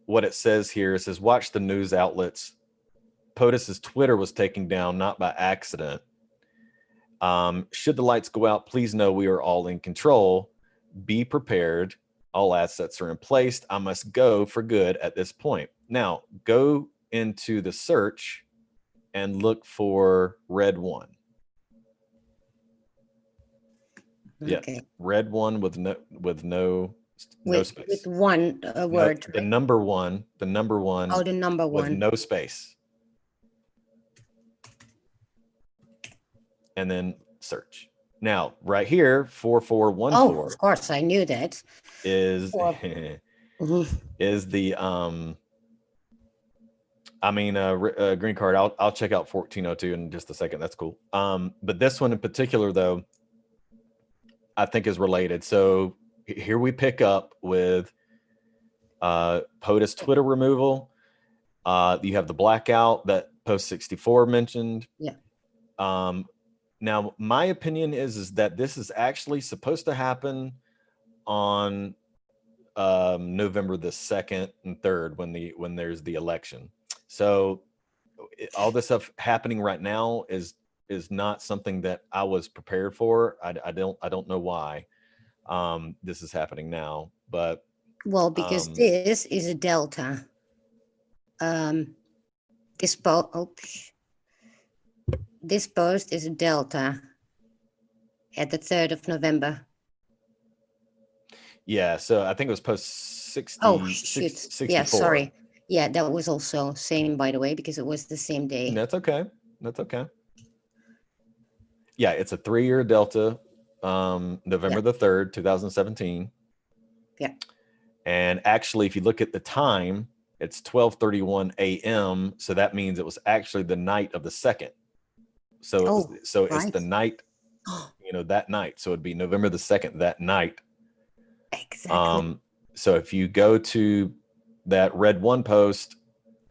what it says here, it says, watch the news outlets. POTUS's Twitter was taken down, not by accident. Should the lights go out, please know we are all in control. Be prepared. All assets are in place. I must go for good at this point. Now, go into the search and look for red 1. Okay. Yeah, red 1 with no space. With one word. The number 1. The number 1. Oh, the number 1 with no space. And then search. Now, right here, 4414. Oh, of course, I knew that. Is is the I mean, green card. I'll check out 1402 in just a second. That's cool. But this one in particular, though, I think is related. So here we pick up with POTUS Twitter removal. You have the blackout that post 64 mentioned. Yeah. Now, my opinion is that this is actually supposed to happen on November the 2nd and 3rd when there's the election. So all this stuff happening right now is not something that I was prepared for. I don't know why this is happening now, but well, because this is a delta. This post is a delta at the 3rd of November. Yeah, so I think it was post 60. Oh, shoot. 64. Yeah, sorry. Yeah, that was also same, by the way, because it was the same day. That's okay. That's okay. Yeah, it's a 3-year delta, November the 3rd, 2017. Yeah. And actually, if you look at the time, it's 12:31 a.m. So that means it was actually the night of the 2nd. So it's the night, that night. So it'd be November the 2nd, that night. Exactly. So if you go to that red 1 post,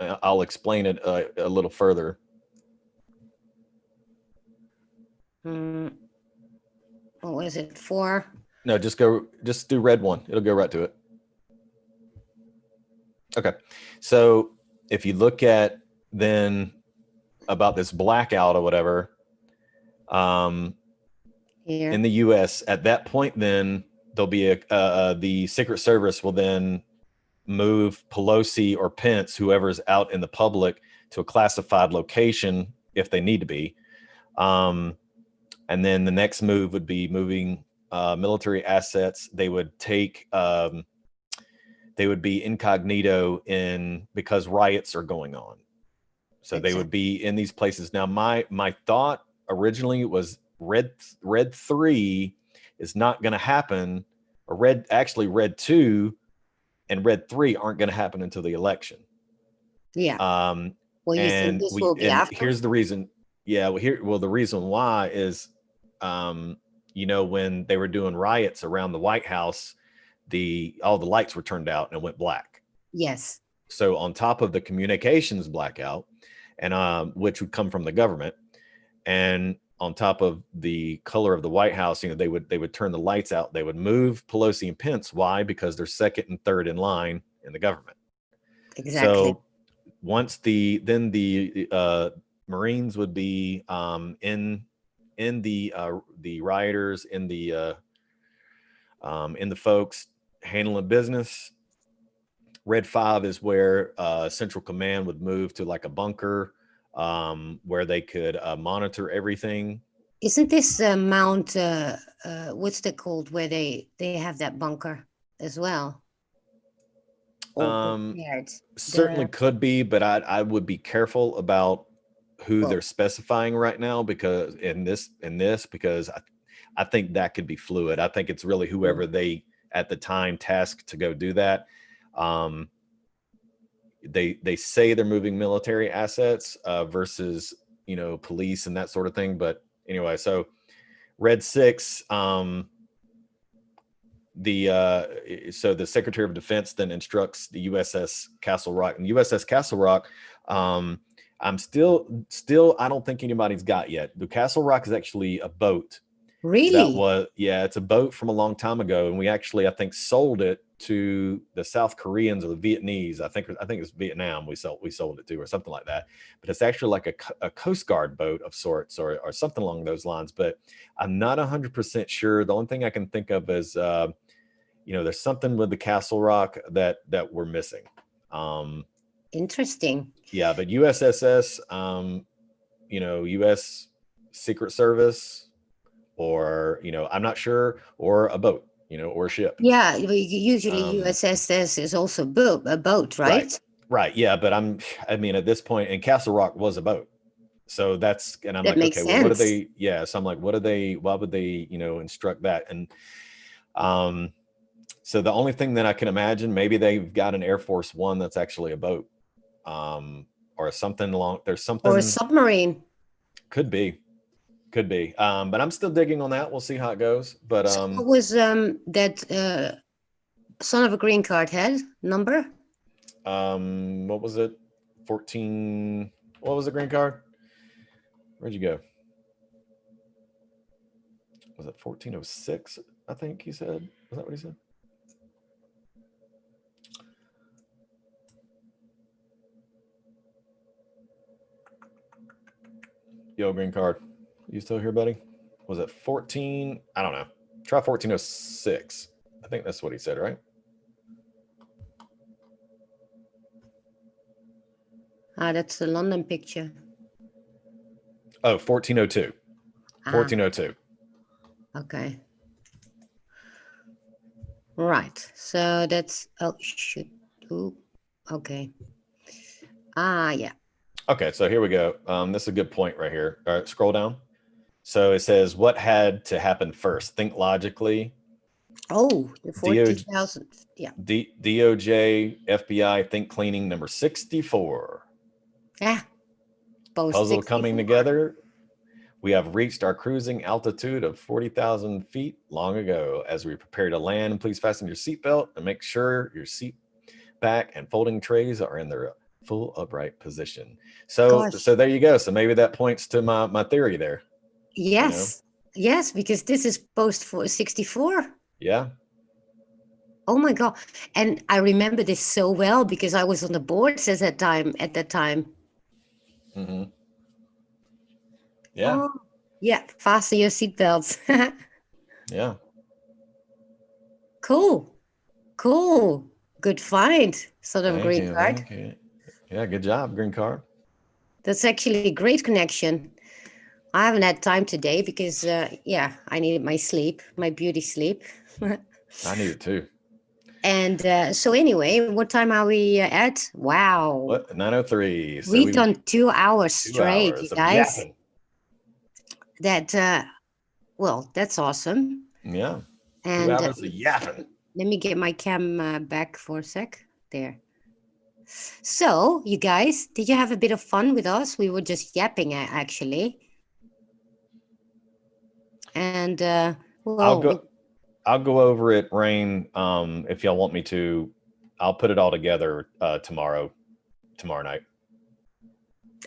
I'll explain it a little further. What was it for? No, just do red 1. It'll go right to it. Okay. So if you look at then about this blackout or whatever, Here. in the US at that point, then there'll be the Secret Service will then move Pelosi or Pence, whoever's out in the public, to a classified location if they need to be. And then the next move would be moving military assets. They would take, they would be incognito because riots are going on. So they would be in these places. Now, my thought originally was red 3 is not going to happen, or red 2 and red 3 aren't going to happen until the election. Yeah. Well, you think this will be after? Here's the reason. Yeah. Well, the reason why is, when they were doing riots around the White House, all the lights were turned out and it went black. Yes. So on top of the communications blackout, and which would come from the government, and on top of the color of the White House, they would turn the lights out. They would move Pelosi and Pence. Why? Because they're 2nd and 3rd in line in the government. Exactly. So once the Marines would be in the rioters, in the folks handling business. Red 5 is where Central Command would move to like a bunker where they could monitor everything Isn't this Mount? What's that called? Where they have that bunker as well, all Um, prepared. certainly The could be, but I would be careful about who they're well, specifying right now, because in this because I think that could be fluid. I think it's really whoever mm, they at the time tasked to go do that. Um, they say they're moving military assets versus police and that sort of thing. But anyway, so Red Six, the Secretary of Defense then instructs the USS Castle Rock, and USS Castle Rock. I'm still I don't think anybody's got yet. The Castle Rock is actually a boat. really, It's a boat from a long time ago, and we actually, I think, sold it to the South Koreans or the Vietnamese. I think it's Vietnam we sold it to, or something like that. But it's actually like a Coast Guard boat of sorts, or something along those lines. But I'm not 100% sure. The only thing I can think of is there's something with the Castle Rock that we're missing. Um, interesting. yeah, but USSS, U.S. Secret Service, or I'm not sure, or a boat, or a ship. Yeah, usually Um, USS is also a boat, right, right? right, yeah, but I mean, at this point, and Castle Rock was a boat, so and I'm That like, makes okay, well, what do sense. they? Yeah, so I'm like, why would they, instruct that? And um, so the only thing that I can imagine, maybe they've got an Air Force One that's actually a boat, or something along. There's Or a something, submarine. could be, could be, but I'm still digging on that. We'll see how it goes. But So what was that son of a green card had number? what was it? 14. What was the green card? Where'd you go? Was it 1406? I think he said. Was that what he said? Yo, green card. You still here, buddy? Was it 14? I don't know. Try 1406. I think that's what he said, right? Ah, that's the London picture. Oh, 1402. Ah, 1402. okay. Right. So that's oh shoot. Ooh, okay. Ah, yeah. Okay, so here we go. This is a good point right here. All right, scroll down. So it says, what had to happen first? Think logically. Oh, the DO, 40,000. Yeah. DOJ, FBI, think cleaning number 64. Yeah. Post Puzzle coming 64. together. We have reached our cruising altitude of 40,000 feet long ago. As we prepare to land, please fasten your seatbelt and make sure your seat back and folding trays are in their full upright position. So Gosh. there you go. So maybe that points to my theory there. You know, Yes. Yes, because this is post for 64. yeah. Oh my God. And I remember this so well because I was on the boards at that time. Hmm. Yeah. Oh, yeah. Fasten your seatbelts. Yeah. Cool. Cool. Good find. Sort of Thank green you. card. Thank you. Yeah. Good job. Green card. That's actually a great connection. I haven't had time today because, yeah, I needed my sleep, my beauty sleep. I need it too. And so, anyway, what time are we at? Wow. What? 9:03. So We've we've done 2 hours 2 hours straight, you of guys. yapping. That, well, that's awesome. Yeah. two And hours of yapping. let me get my cam back for a sec. There. So, you guys, did you have a bit of fun with us? We were just yapping, actually. And, I'll well, go. I'll go over it, Rain. If y'all want me to, I'll put it all together tomorrow night.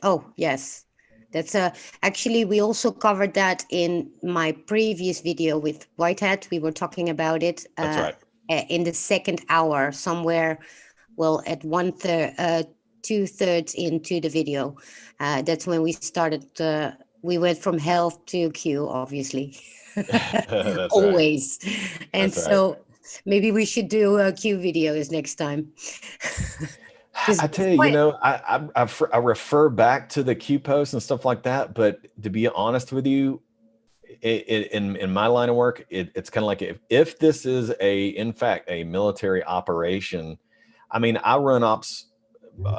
oh, yes. That's actually, we also covered that in my previous video with Whitehead. We were talking about it That's right. in the second hour, somewhere, well, at 2/3 into the video. That's when we started. We went from health to Q, obviously. That's right. Always. And That's right. so maybe we should do Q videos next time. Because I tell you, I refer back to the Q posts and stuff like that, but to be honest with you, in my line of work, it's kind of like if this is in fact a military operation. I mean, I run ops.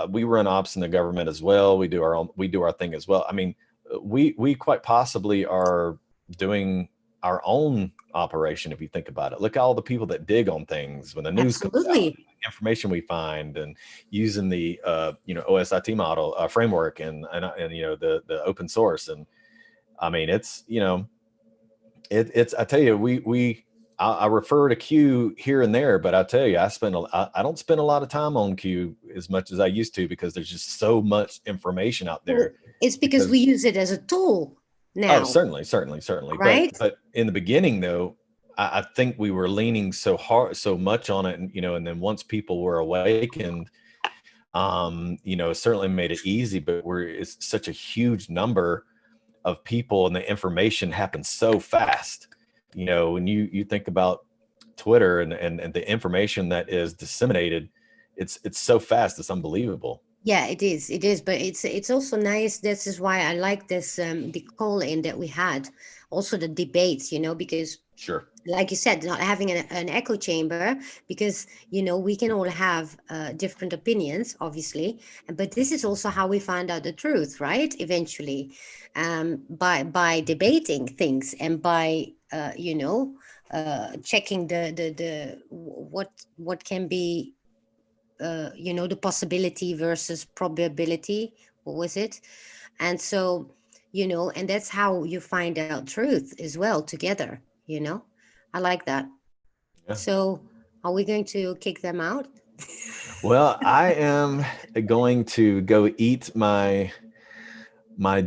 We run ops in the government as well. We do our thing as well. I mean, we quite possibly are doing our own operation if you think about it. Look at all the people that dig on things when the news comes out, Absolutely. information we find, and using the OSIT model framework and the open source. And I mean, it's it's I tell you, I refer to Q here and there, but I tell you, I don't spend a lot of time on Q as much as I used to, because there's just so much information out Well, there. it's because we Because use it as a tool oh, now, certainly. right? But in the beginning, though, I think we were leaning so much on it, and then once people were awakened, certainly made it easy. But it's such a huge number of people, and the information happens so fast. When you think about Twitter and the information that is disseminated, it's so fast, it's unbelievable. Yeah, it is. It is, but it's also nice. This is why I like this the call in that we had, also the debates. Because Sure. like you said, not having an echo chamber, because we can all have different opinions, obviously, but this is also how we find out the truth, right? Eventually, by debating things and by checking the what can be the possibility versus probability. What was it? And so, and that's how you find out truth as well together. I like that. Yeah. So, are we going to kick them out? Well, I am going to go eat my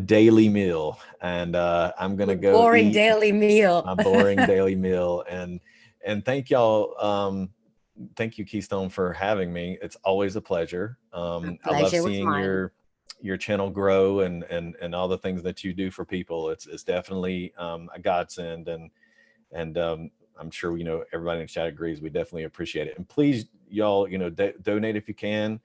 daily meal, and I'm gonna Your go boring eat daily meal. my boring daily meal. And thank y'all. Thank you, Keystone, for having me. It's always a pleasure. A I love pleasure was seeing mine. your channel grow, and all the things that you do for people. It's definitely a godsend, and I'm sure everybody in the chat agrees. We definitely appreciate it, and please, y'all, donate if you can.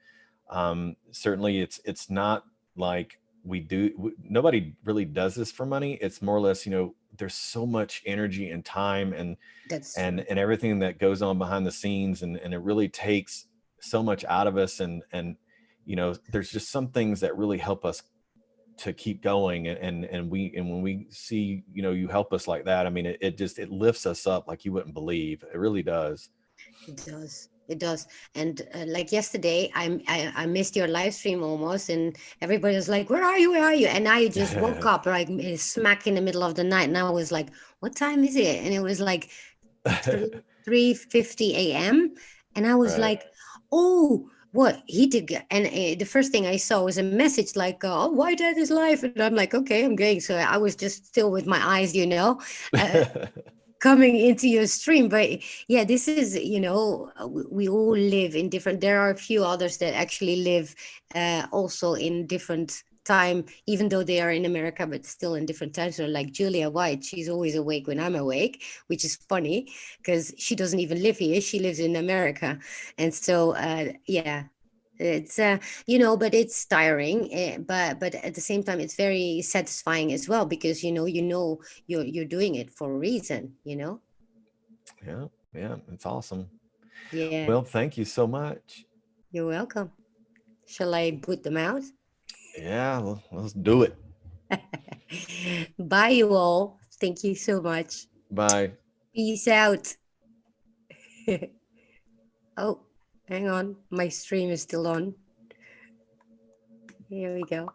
Certainly, it's not like nobody really does this for money. It's more or less, there's so much energy and time and That's and true. and everything that goes on behind the scenes, and it really takes so much out of us, and there's just some things that really help us to keep going, and when we see you help us like that, I mean, it lifts us up like you wouldn't believe. It really does. It does. It does. And like yesterday, I missed your live stream almost, and everybody was like, "Where are you? Where are you?" And I just woke up like smack in the middle of the night, and I was like, "What time is it?" And it was like 3:50 a.m. And I was Right. like, "Oh, what he did?" And the first thing I saw was a message like, "Oh, why dad is live?" And I'm like, "Okay, I'm going." So I was just still with my eyes, coming into your stream. But yeah, this is we all live in different. There are a few others that actually live also in different time, even though they are in America, but still in different times. So like Julia White, she's always awake when I'm awake, which is funny because she doesn't even live here, she lives in America. And so yeah, it's but it's tiring, but at the same time it's very satisfying as well, because you're doing it for a reason. Yeah, yeah, it's awesome. Yeah, Well, thank you so much. you're welcome. Shall I put them out? Yeah, let's do it. Bye, you all. Thank you so much. Bye. Peace out. Oh, hang on. My stream is still on. Here we go.